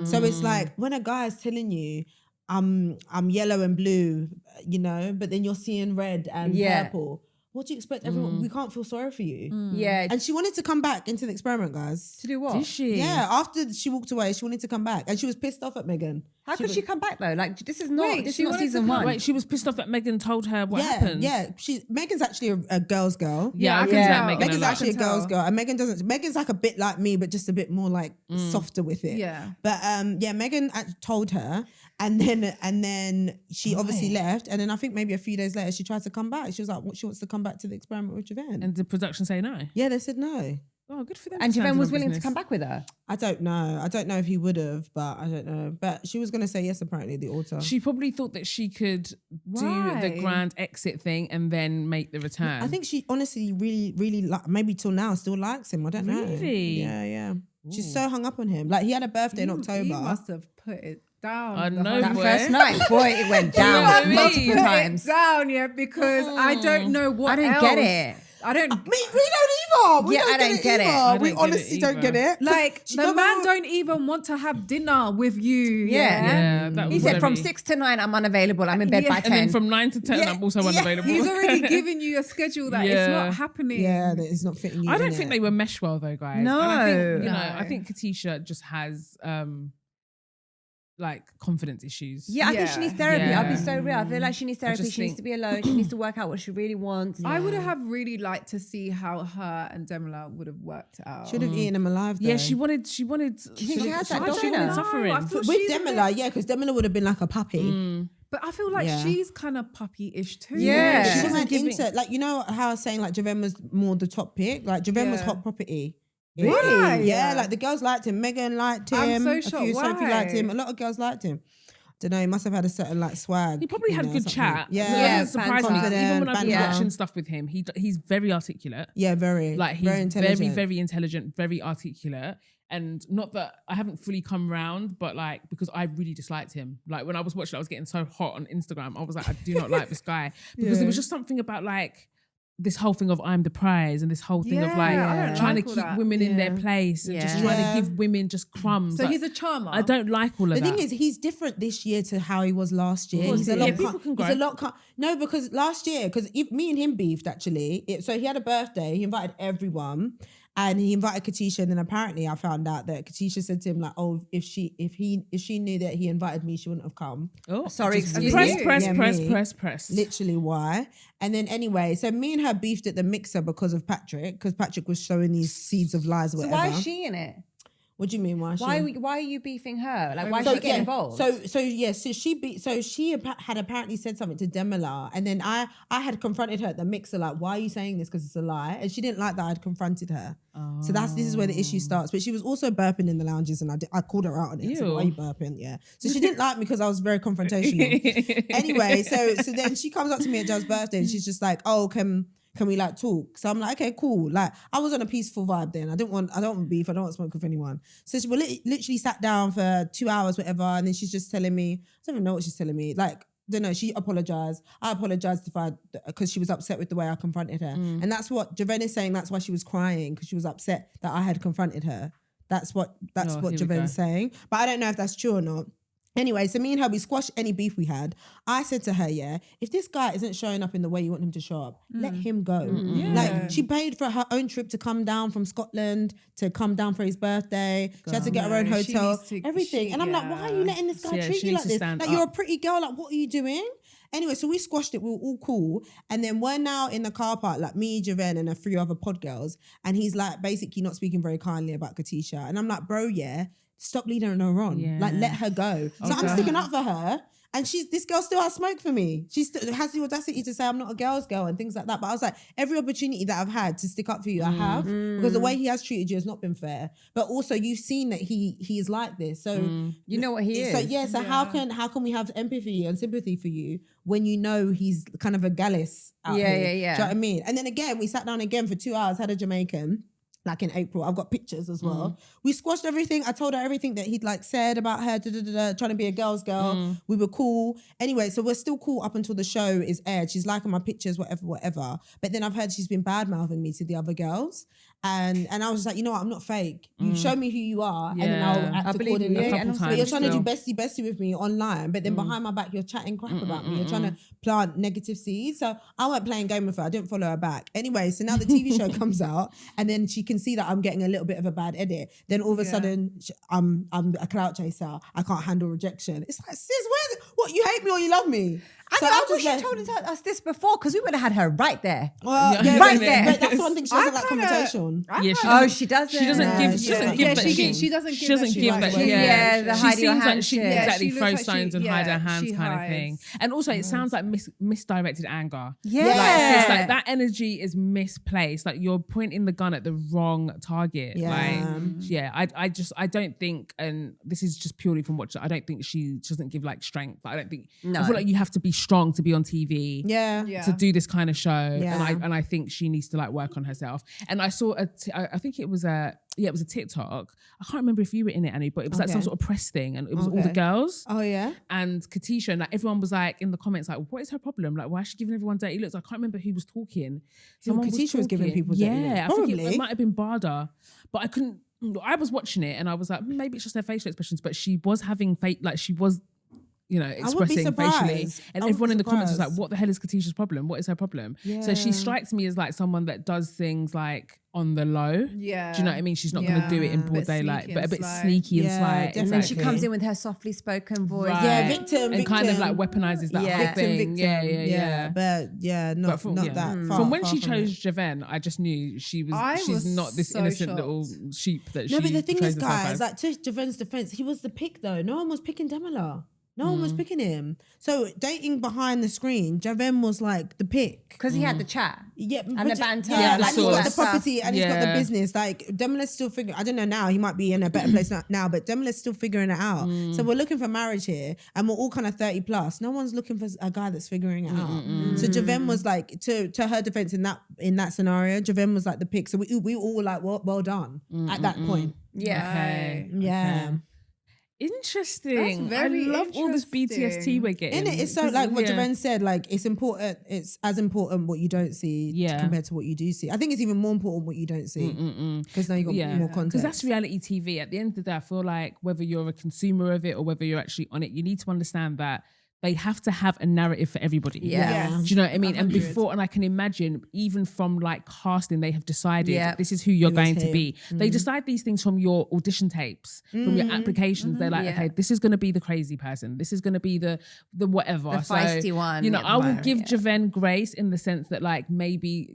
So it's like when a guy is telling you, I'm yellow and blue, but then you're seeing red and purple. What do you expect? Everyone, we can't feel sorry for you. Yeah, And she wanted to come back into the experiment, guys. to do what? Did she? Yeah, after she walked away, she wanted to come back, and she was pissed off at Megan. How could she come back though? Like this is not. Wait, this she is not wanted to season come- one. Wait, she was pissed off that Megan told her what happened. Yeah, Megan's actually a girl's girl. Yeah, I can Yeah. tell Megan Megan's a lot. actually a girl's girl, and Megan's like a bit like me, but just a bit more like softer with it. Yeah. But Megan told her, and then she obviously left, and then I think maybe a few days later she tried to come back. She was like, she wants to come back to the experiment with Javan. And did production say no? Yeah, they said no. Oh, good for them. And for Javan standing was on willing to business. come back with her. I don't know. I don't know if he would have, but I don't know. But she was going to say yes, apparently, the author. She probably thought that she could do Why? the grand exit thing and then make the return. I think she honestly really, really, maybe till now, still likes him. I don't know. Really? Yeah. She's so hung up on him. Like, he had a birthday in October. You must have put it down. I the know, whole That boy. first night, boy, it went down what I mean? multiple Put times. it down, yeah, because I don't know what I don't else. get it. I don't We don't either. We Yeah, don't I don't get it. either. I We don't get honestly it don't get either. it. like She the got man out- don't even want to have dinner with you. Yeah. Yeah, that He was said whatever from 6 to 9, I'm unavailable. I'm in bed Yeah. by And 10. And then from 9 to 10, I'm also unavailable. He's already given you a schedule that it's Yeah. not happening. Yeah, that is not fitting you. I don't innit? think they were meshed well though, guys. No. And I think, No. I think Katisha just has like confidence issues. Yeah, I think she needs therapy. Yeah. I'll be so real. I feel like she needs therapy. just She needs think- to be alone. She needs to work out what she really wants. I would have really liked to see how her and Demola would have worked out. Should have eaten him alive. Though. Yeah, she wanted. She has that she dog in wanted her. suffering. I thought with she's a Demola, bit- yeah, because Demola would have been like a puppy. But I feel like Yeah. she's kind of puppy-ish too. Yeah. She She wasn't giving- into like, you know how I was saying like Javan was more the top pick. Like Javan was Yeah. hot property. Really? Yeah, like the girls liked him. Megan liked him. I'm so A shocked. few Sophie Why? liked him. A lot of girls liked him. Don't know. He must have had a certain like swag. He probably in had there or good something. chat. Yeah, It doesn't surprise me. confident, Even when I've been banter. watching stuff with him, he's very articulate. Yeah, very. Like he's very intelligent. very intelligent, very articulate. And not that I haven't fully come round, but like because I really disliked him. Like when I was watching, I was getting so hot on Instagram. I was like, I do not like this guy because there was just something about like this whole thing of I'm the prize and this whole thing of like Yeah, I don't trying like to all keep that. women in their place and just Yeah. trying Yeah. to give women just crumbs. So Like, he's a charmer. I don't like all of The that. thing is, he's different this year to how he was last year. course He's he a is. lot. Yeah, people can He's grow. a lot. No, because last year, because me and him beefed actually. So he had a birthday. He invited everyone, and he invited Katisha. And then apparently, I found out that Katisha said to him like, "Oh, if she knew that he invited me, she wouldn't have come." oh, Sorry, just excuse press, me? press, Yeah, press, me. press, press. Literally, why? And then anyway, so me and her beefed at the mixer because of Patrick, because Patrick was showing these seeds of lies. Or So whatever. why is she in it? What do you mean? Why? Is she? Why are you beefing her? Like, why So, is she getting yeah, involved? So she had apparently said something to Demola, and then I had confronted her at the mixer like, why are you saying this? Because it's a lie, and she didn't like that I'd confronted her. So this is where the issue starts. But she was also burping in the lounges, and I called her out on it. I said, Ew. why are you burping? Yeah. So she didn't like me because I was very confrontational. Anyway, so then she comes up to me at Joe's birthday, and she's just like, oh, can we like talk? So I'm like, okay, cool. Like I was on a peaceful vibe then. I don't want beef. I don't want to smoke with anyone. So she literally sat down for 2 hours, whatever. And then she's just telling me, I don't even know what she's telling me. Like, don't know. She apologized. I apologized because she was upset with the way I confronted her. And that's what Javan is saying. That's why she was crying, because she was upset that I had confronted her. That's what here we go. Javan's saying. But I don't know if that's true or not. Anyway, so me and her, we squashed any beef we had. I said to her, yeah, if this guy isn't showing up in the way you want him to show up, let him go. Like, she paid for her own trip to come down from Scotland, to come down for his birthday. She had to get her own No, she hotel, needs to- everything. And I'm like, why are you letting this guy Yeah, treat she you needs like to this? stand Like, you're a up. pretty girl. Like, what are you doing? Anyway, so we squashed it. We were all cool. And then we're now in the car park, like me, Javan, and a few other pod girls. And he's like basically not speaking very kindly about Katisha. And I'm like, bro, yeah, stop leading her on. Yeah. Like, let her go. So I'm Okay. sticking up for her. And this girl still has smoke for me. She still has the audacity to say I'm not a girl's girl and things like that. But I was like, every opportunity that I've had to stick up for you, I have. Because the way he has treated you has not been fair. But also you've seen that he is like this. So you know what he is. So yeah, so how can we have empathy and sympathy for you when you know he's kind of a gallus out Yeah, here? yeah, yeah. Do you know what I mean? And then again, we sat down again for 2 hours, had a Jamaican. Like in April, I've got pictures as well. We squashed everything. I told her everything that he'd like said about her, trying to be a girl's girl. We were cool. Anyway, so we're still cool up until the show is aired. She's liking my pictures, whatever. But then I've heard she's been bad mouthing me to the other girls. And I was just like, you know what? I'm not fake. You show me who you are, and then I'll Yeah. act I believe you. accordingly. Yeah, A couple and also- But you're times trying to do still. bestie with me online, but then behind my back, you're chatting crap about me. You're trying to plant negative seeds. So I went playing game with her. I didn't follow her back. Anyway, so now the TV show comes out, and then she can see that I'm getting a little bit of a bad edit. Then all of a sudden, I'm a clout chaser. I can't handle rejection. It's like, sis, where's it? What, you hate me or you love me? I wish you told us this before, because we would have had her right there. Well, Yeah. yeah, Right but- there. But that's one thing she doesn't like kinda- confrontation. Yeah, she Oh, she doesn't. She doesn't No, give. She yeah. doesn't Yeah, give that. she doesn't give She doesn't that give shit that. like shit. that. Yeah, the she hide your seems hand like she shit. exactly She looks throws like stones and hide her hands she kind of hides. thing. And also, it sounds like misdirected anger. Yeah. Like, it's like that energy is misplaced. Like you're pointing the gun at the wrong target. Yeah. Like, yeah. I don't think, and this is just purely from what I don't think she doesn't give like strength. I don't think. No. I feel like you have to be strong to be on TV. Yeah. Yeah. To do this kind of show, Yeah. and I think she needs to like work on herself. And I saw I think it was a TikTok. I can't remember if you were in it, Annie, but it was like some Okay. sort of press thing, and it was all the Okay. girls Oh, yeah? and Katisha, and like everyone was like in the comments, like, what is her problem? Like, why is she giving everyone dirty looks? I can't remember who was talking. Someone Katisha was giving talking. people dirty looks. Yeah, I think Probably. it might have been Barda, but I couldn't. I was watching it and I was like, maybe it's just her facial expressions, but she was having fake, like she was expressing facially. And everyone in the comments was like, surprised. what the hell is Katisha's problem? What is her problem? So she strikes me as like someone that does things like on the low. Yeah. Do you know what I mean? She's not going to do it in broad daylight, but a bit sneaky and sly. And then she comes in with her softly spoken voice. Right. Yeah, victim. And kind of like weaponizes that whole thing. Yeah. But not that far. From when she from chose it. Javan, I just knew she's was not this so innocent shocked. little sheep that she No, but the thing is, portrays herself guys, as. like to Javan's defense, he was the pick though. No one was picking Demola. No one was picking him. So dating behind the screen, Javan was like the pick. Because he had the chat. Yeah, And the banter. Yeah, the and he's got the sauce. property and he's got the Yeah. business. Like Demola's still figuring. I don't know now. He might be in a better place now, but Demola's still figuring it out. So we're looking for marriage here, and we're all kind of 30 plus. No one's looking for a guy that's figuring it out. So Javan was like, to her defense in that scenario, Javan was like the pick. So we all were like, well done at that point. Yeah. Okay. Yeah. Okay. Interesting. That's very I love all this BTS tea we're getting. In it, it's so like what Javan said. Like it's important. It's as important what you don't see compared to what you do see. I think it's even more important what you don't see because now you got more context. Because that's reality TV. At the end of the day, I feel like whether you're a consumer of it or whether you're actually on it, you need to understand that they have to have a narrative for everybody. Yeah. Do you know what I mean? 100. And I can imagine even from like casting, they have decided this is who you're It was going to him. be. They decide these things from your audition tapes, from your applications. They're like, okay, this is going to be the crazy person. This is going to be the whatever. The feisty one. You know, I will give Yeah. Javan grace in the sense that like maybe,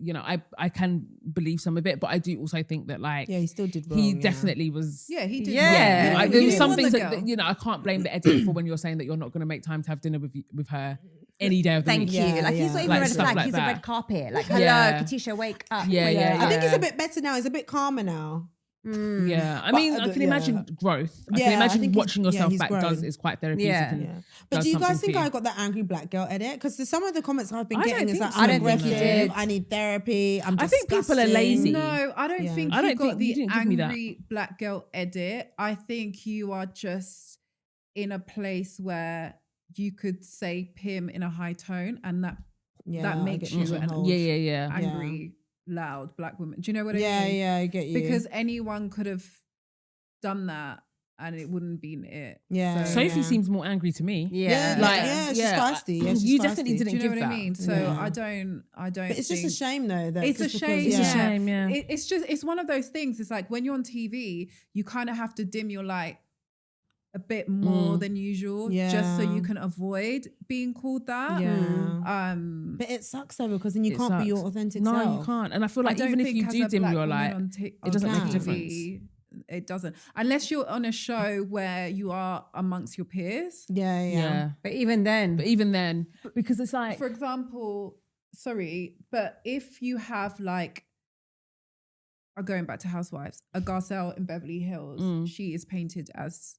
I can believe some of it, but I do also think that like he still did wrong. he definitely was. Yeah, he did. Yeah. There He was didn't some want things the that, girl. I can't blame the edit for when you're saying that you're not going to make time to have dinner with her any day of the Thank week. you. Yeah, Like he's not even Like a red stuff flag. like He's that. a red carpet. Like hello, Yeah. Katisha, wake up. Yeah, Wake yeah, up. I think it's a bit better now. It's a bit calmer now. Yeah, I But, mean, I can imagine growth. I Yeah, can I imagine think watching he's yourself back grown. is quite therapeutic. Yeah. and Yeah. But does do you guys something think for you. I got that angry black girl edit? Because some of the comments I've been I getting don't is think like, so. I'm I don't think aggressive, you did. I need therapy, I'm I think people are disgusting. lazy. No, I don't Yeah. think I you don't got think- the you didn't give me that. angry black girl edit. I think you are just in a place where you could say Pim in a high tone and that I makes get what you you're an hold. Yeah. angry, loud black woman. Do you know what I Yeah, mean? yeah, I get you. Because anyone could have done that and it wouldn't been it. Yeah. So, Sophie seems more angry to me. Yeah. she's feisty. Yeah, she's you feisty. definitely didn't do you know give what that. I mean? So Yeah. I don't But it's just a think- shame though. That It's a just shame. because- It's a shame, yeah. It's one of those things. It's like when you're on TV, you kind of have to dim your light a bit more than usual, just so Yeah. you can avoid being called that. Yeah. But it sucks though because then you It can't be sucks. your authentic No, self. you can't. And I feel like I don't even if think you as do a dim black your woman light, on it doesn't make a TV, difference. It doesn't, unless you're on a show where you are amongst your peers. Yeah. But even then, because it's like, For example, but if you have like, going back to Housewives, a Garcelle in Beverly Hills, she is painted as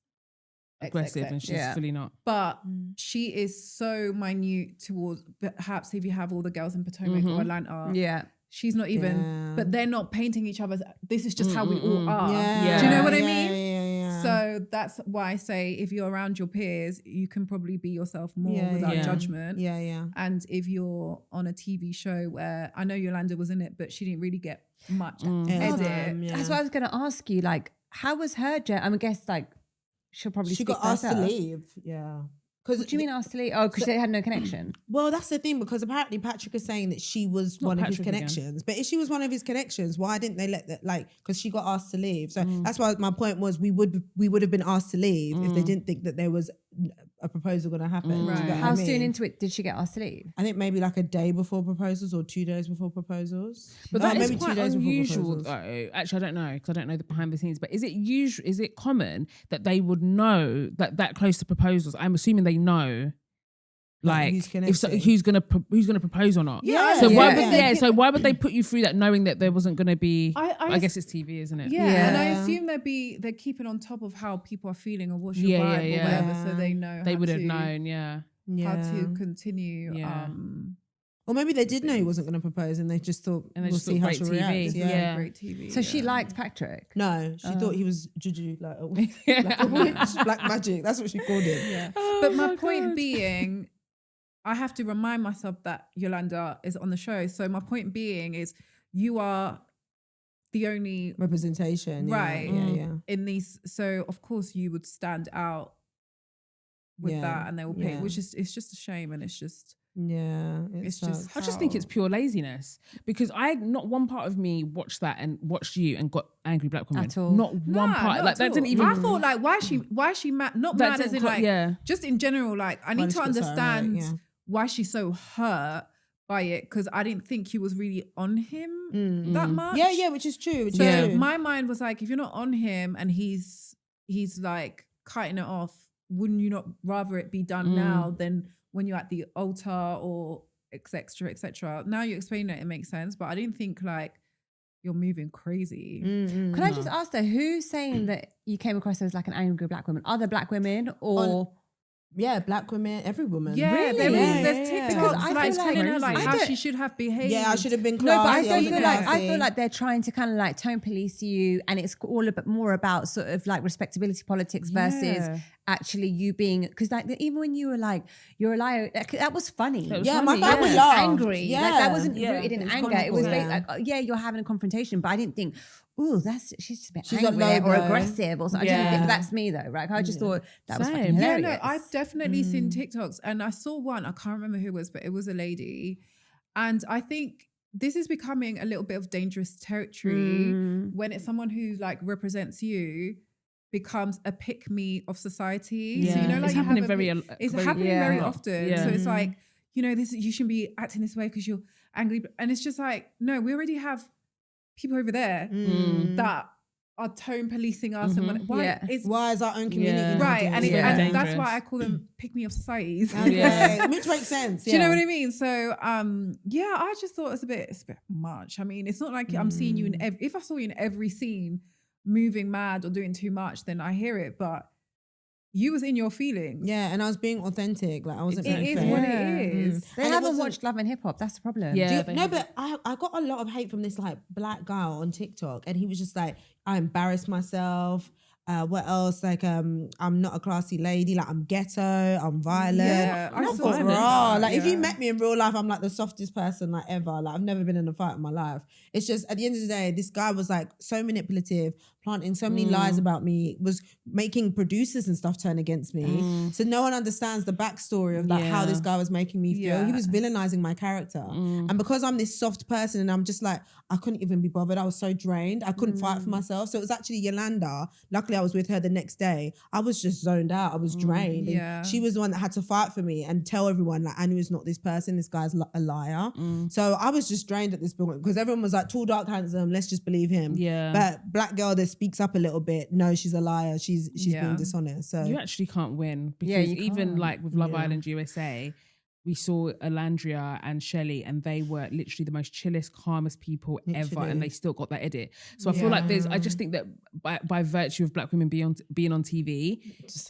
aggressive XXX. and she's Yeah. fully not. But she is so minute towards, perhaps if you have all the girls in Potomac or Atlanta, yeah. she's not even, Yeah. but they're not painting each other. This is just how we all are. Yeah. Do you know what I Yeah, mean? Yeah. So that's why I say if you're around your peers, you can probably be yourself more without yeah. judgment. Yeah. And if you're on a TV show where I know Yolanda was in it, but she didn't really get much edit. Yeah. That's what I was going to ask you. Like, how was her journey? I guess like she'll probably She speak got for asked to herself. leave. Yeah. What do you mean asked to leave? Oh, because they had no connection. Well, that's the thing because apparently Patrick is saying that she was one of his Patrick again. connections. But if she was one of his connections, why didn't they let that? Like, because she got asked to leave. So that's why my point was we would have been asked to leave if they didn't think that there was a proposal going to happen. Do you Right. get what How I soon mean? into it did she get asked to leave? I think maybe like a day before proposals or 2 days before proposals. But No, that is maybe 2 quite days before unusual, proposals. though. Actually, I don't know because I don't know the behind the scenes. But is it usual? Is it common that they would know that close to proposals? I'm assuming they know, like who's if so, connecting. who's gonna propose or not. Yeah, So why yeah. would so why would they put you through that knowing that there wasn't gonna be? I I guess it's TV, isn't it? Yeah, Yeah. and I assume they're keeping on top of how people are feeling or what's your Yeah, vibe yeah, or whatever, yeah. so they know They how would have to- known. Yeah. how to continue. Yeah. Or maybe they did know he wasn't going to propose and they just thought, And they we'll just see thought how great she'll TV. react. Yeah, Yeah. great TV. So she liked Patrick. No, she thought he was juju, like a witch, black magic. That's what she called him. Yeah. Oh But my point being, I have to remind myself that Yolanda is on the show. So my point being is you are the only Representation. Right. Yeah. in these. So of course you would stand out with that, and they will pay, yeah. which is it's just a shame, and it's just It's just. I just think it's pure laziness because not one part of me watched that and watched you and got angry black women At all. Not one part. Like that didn't even. I thought like why is she mad? Not That mad as didn't in co- like yeah. just in general. Like I need to she got so understand irate, yeah. why she's so hurt by it, because I didn't think he was really on him that much. Yeah, which is true. Which So is true. my mind was like, if you're not on him and he's like cutting it off, wouldn't you not rather it be done now than when you're at the altar or etc. etc. Now you explain it makes sense, but I didn't think like you're moving crazy. Could I just ask though, who's saying that you came across as like an angry black woman? Other black women or? Yeah, black women, every woman. Yeah, Really? there's TikToks Because I like feel like telling her like I how don't- she should have behaved. Yeah, I should have been No, but classy. I wasn't feel like they're trying to kind of like tone police you, and it's all a bit more about sort of like respectability politics versus actually you being, because like even when you were like you're a liar, that was funny. That was Yeah, funny, my family was laughed. angry. Yeah, Like that wasn't Yeah. rooted in It was anger. It was comical, like, yeah, you're having a confrontation, but I didn't think, ooh, she's just a bit She's a angry or logo. aggressive or something. I didn't Yeah. think that's me though, right? I just thought that was Same. fucking Yeah, hilarious. no, I've definitely seen TikToks, and I saw one, I can't remember who it was, but it was a lady. And I think this is becoming a little bit of dangerous territory when it's someone who like represents you becomes a pick-me of society. So, you know, like it's you have happening a very. it's very- happening yeah. very Yeah. often. Yeah. So it's like, you know, you shouldn't be acting this way because you're angry. And it's just like, no, we already have people over there that are tone policing us. And why Yeah. it's Why is our own community Yeah. not right, doing and, it? Yeah. and that's Dangerous. why I call them pick me of societies. Okay, which makes sense. Do you know what I mean? So, yeah, I just thought it's a bit much. I mean, it's not like I'm seeing you in if I saw you in every scene moving mad or doing too much, then I hear it. But you was in your feelings. Yeah, and I was being authentic. Like I wasn't. It being is fake. what Yeah. it is. They And it haven't wasn't- watched Love and Hip Hop. That's the problem. Yeah. No, but I got a lot of hate from this like black guy on TikTok, and he was just like, I embarrassed myself. What else? Like, I'm not a classy lady. Like, I'm ghetto. I'm violent. Yeah, And I I saw thought, that. raw. Like, if Yeah. you met me in real life, I'm like the softest person like ever. Like, I've never been in a fight in my life. It's just at the end of the day, this guy was like so manipulative, planting so many lies about me, was making producers and stuff turn against me. So no one understands the backstory of like how this guy was making me feel. He was villainizing my character, and because I'm this soft person, and I'm just like I couldn't even be bothered. I was so drained. I couldn't fight for myself. So it was actually Yolanda. Luckily, I was with her the next day. I was just zoned out. I was drained. Yeah. And she was the one that had to fight for me and tell everyone like Aanu is not this person. This guy's a liar. So I was just drained at this point because everyone was like, tall, dark, handsome. Let's just believe him. Yeah. But black girl that speaks up a little bit, no, she's a liar. She's being dishonest. So You actually can't win because Yeah, you even can't. like with Love Island USA, we saw Alandria and Shelley, and they were literally the most chillest, calmest people ever, Literally. and they still got that edit. So I feel like I just think that by virtue of black women being on TV,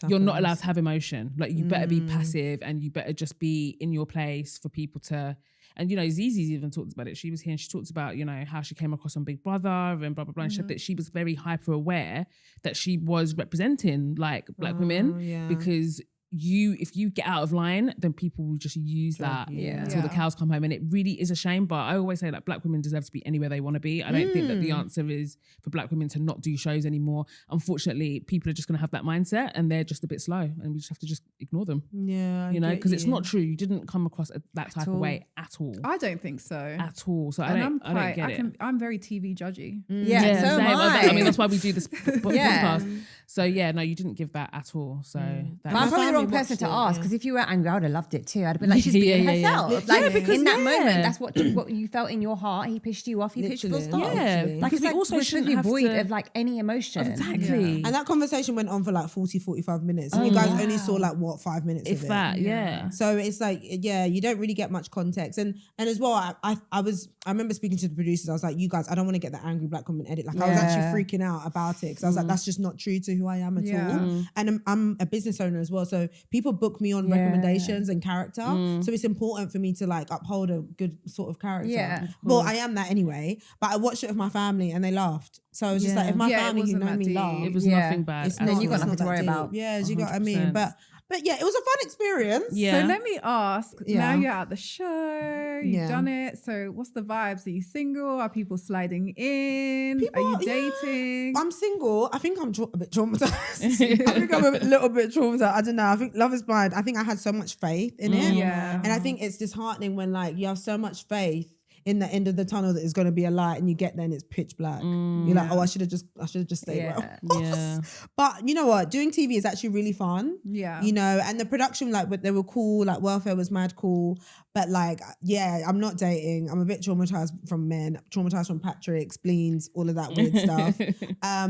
you're not allowed to have emotion. Like you better be passive, and you better just be in your place for people to. And you know, Zizi's even talked about it. She was here and she talked about, you know, how she came across on Big Brother and blah blah blah. And she said that she was very hyper aware that she was representing like black women because if you get out of line, then people will just use that until the cows come home. And it really is a shame. But I always say that black women deserve to be anywhere they want to be. I don't think that the answer is for black women to not do shows anymore. Unfortunately, people are just going to have that mindset and they're just a bit slow, and we just have to just ignore them. Yeah. You know, because it's not true. You didn't come across that type of way at all. I don't think so. At all. So I And don't get it. I'm very TV judgy. Yeah, so same. am I. I mean, that's why we do this Yeah. podcast. So yeah, no, you didn't give that at all. So that But I'm probably the wrong family person to watched it, ask, because if you were angry, I would have loved it too. I'd have been like, she's being herself. Yeah, Like because, in that moment, that's what you felt in your heart. He pissed you off. He pissed you full Literally. stop. Yeah, Literally. Like because it's we like also we're shouldn't supposed to be have void to- of like any emotion. Exactly. And that conversation went on for like 40, 45 minutes. And you guys only saw like 5 minutes If of it. that, yeah. So it's like, yeah, you don't really get much context. And as well, I remember speaking to the producers. I was like, you guys, I don't want to get the angry black woman edit. Like I was actually freaking out about it because I was like, that's just not true to who I am at all. And I'm a business owner as well. So people book me on recommendations and character. So it's important for me to like uphold a good sort of character. Yeah. Well, I am that anyway. But I watched it with my family and they laughed. So I was just like, if my Yeah, it family who wasn't know that me deep. laugh, It was Yeah. nothing bad. it's at not, you got it's all. nothing not to worry that about. deep. Yeah, do you got what I mean? 100%. But But yeah, it was a fun experience. Yeah. So let me ask, Yeah. now you're at the show, you've Yeah. done it. So what's the vibes? Are you single? Are people sliding in? Are you dating? I'm single. I think I'm a bit traumatized. I think I'm a little bit traumatized. I don't know. I think Love is Blind. I think I had so much faith in it. Yeah. And I think it's disheartening when like you have so much faith in the end of the tunnel that is going to be a light, and you get there and it's pitch black. You're like, oh, I should have just stayed where I was. Yeah. But you know what? Doing TV is actually really fun. Yeah. You know, and the production, like, they were cool. Like, Welfare was mad cool. But like, yeah, I'm not dating. I'm a bit traumatized from men, traumatized from Patrick, spleens, all of that weird stuff.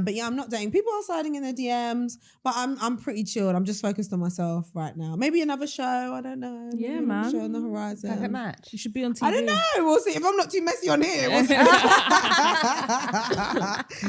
But yeah, I'm not dating. People are sliding in their DMs, but I'm pretty chilled. I'm just focused on myself right now. Maybe another show. I don't know. Yeah, Maybe another man. show on the horizon. Perfect match. You should be on TV. I don't know. We'll see. If I'm not too messy on here, we'll see.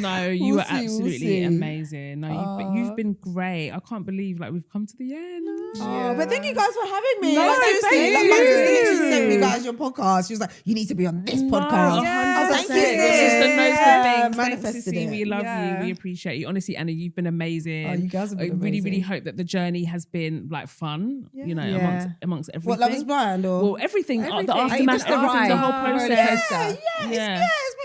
No, you We'll were see, we'll absolutely see. amazing. No, you've been great. I can't believe like we've come to the end. Oh, but thank you guys for having me. No, Like, seriously. thank Like, my sister you. literally sent me guys your podcast. She was like, you need to be on this podcast. I was like, thank you. sister knows Yeah, the things. Thanks, manifested Sissy. it. We love Yeah. you. We appreciate you. Honestly, Anna, you've been amazing. Oh, you guys have been I really, really amazing. hope that the journey has been like fun. You know, Yeah. amongst everything. What, Love is Blind? Or? Well, everything. The Everything. aftermath, Just the everything, the ride. whole Roller process. coaster.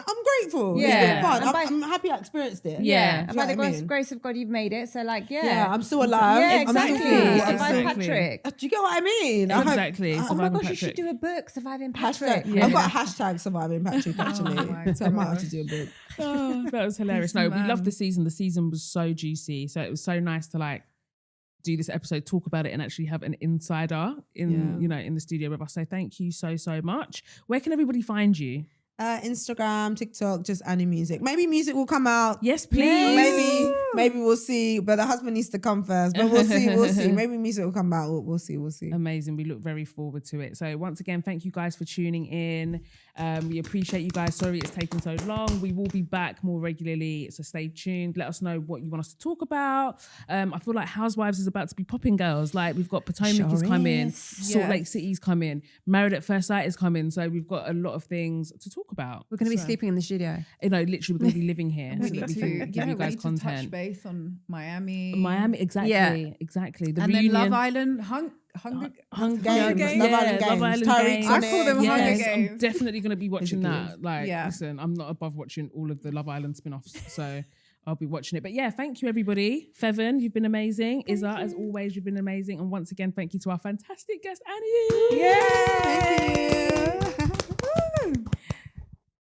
I'm grateful. Yeah. It's been fun. And by- I'm happy I experienced it. Yeah. And Do by you the know what I mean? grace of God, you've made it. So like, Yeah, I'm still alive. Yeah, I'm still exactly. cool. Survive Exactly. Patrick. Do you get what I mean? I hope- Exactly. Oh my Surviving gosh, you should Patrick. do a book, Surviving Patrick. Hashtag, Yeah. I've got a hashtag Surviving Patrick actually. my So I might have to gosh. do a bit. Oh, that was hilarious. No, we Man. loved the season. The season was so juicy. So it was so nice to like do this episode, talk about it, and actually have an insider in in the studio with us. So thank you so much. Where can everybody find you? Instagram, TikTok, just Aanu Music. Maybe music will come out. Yes, please. Maybe we'll see. But the husband needs to come first. But we'll see. We'll see. Maybe music will come out. We'll see. We'll see. Amazing. We look very forward to it. So once again, thank you guys for tuning in. We appreciate you guys. Sorry it's taken so long. We will be back more regularly. So stay tuned. Let us know what you want us to talk about. I feel like Housewives is about to be popping, girls. Like we've got Potomac is coming. Salt Lake City's coming. Married at First Sight is coming. So we've got a lot of things to talk about. We're going to be sleeping in the studio. You know, literally we're going to be living here We so need that we to, can give you guys touch content. base on Miami. Exactly. Yeah. Exactly. The and reunion. then Love Island, Hunger Games. Games. Love Island Love Games. Island Tariq's Games. on I call them it. Hunger Yes, I'm Games. definitely going to be watching that. Like, Yeah. listen, I'm not above watching all of the Love Island spin-offs, so I'll be watching it. But yeah, thank you, everybody. Feven, you've been amazing. Isa, as always, you've been amazing. And once again, thank you to our fantastic guest, Annie. Thank you.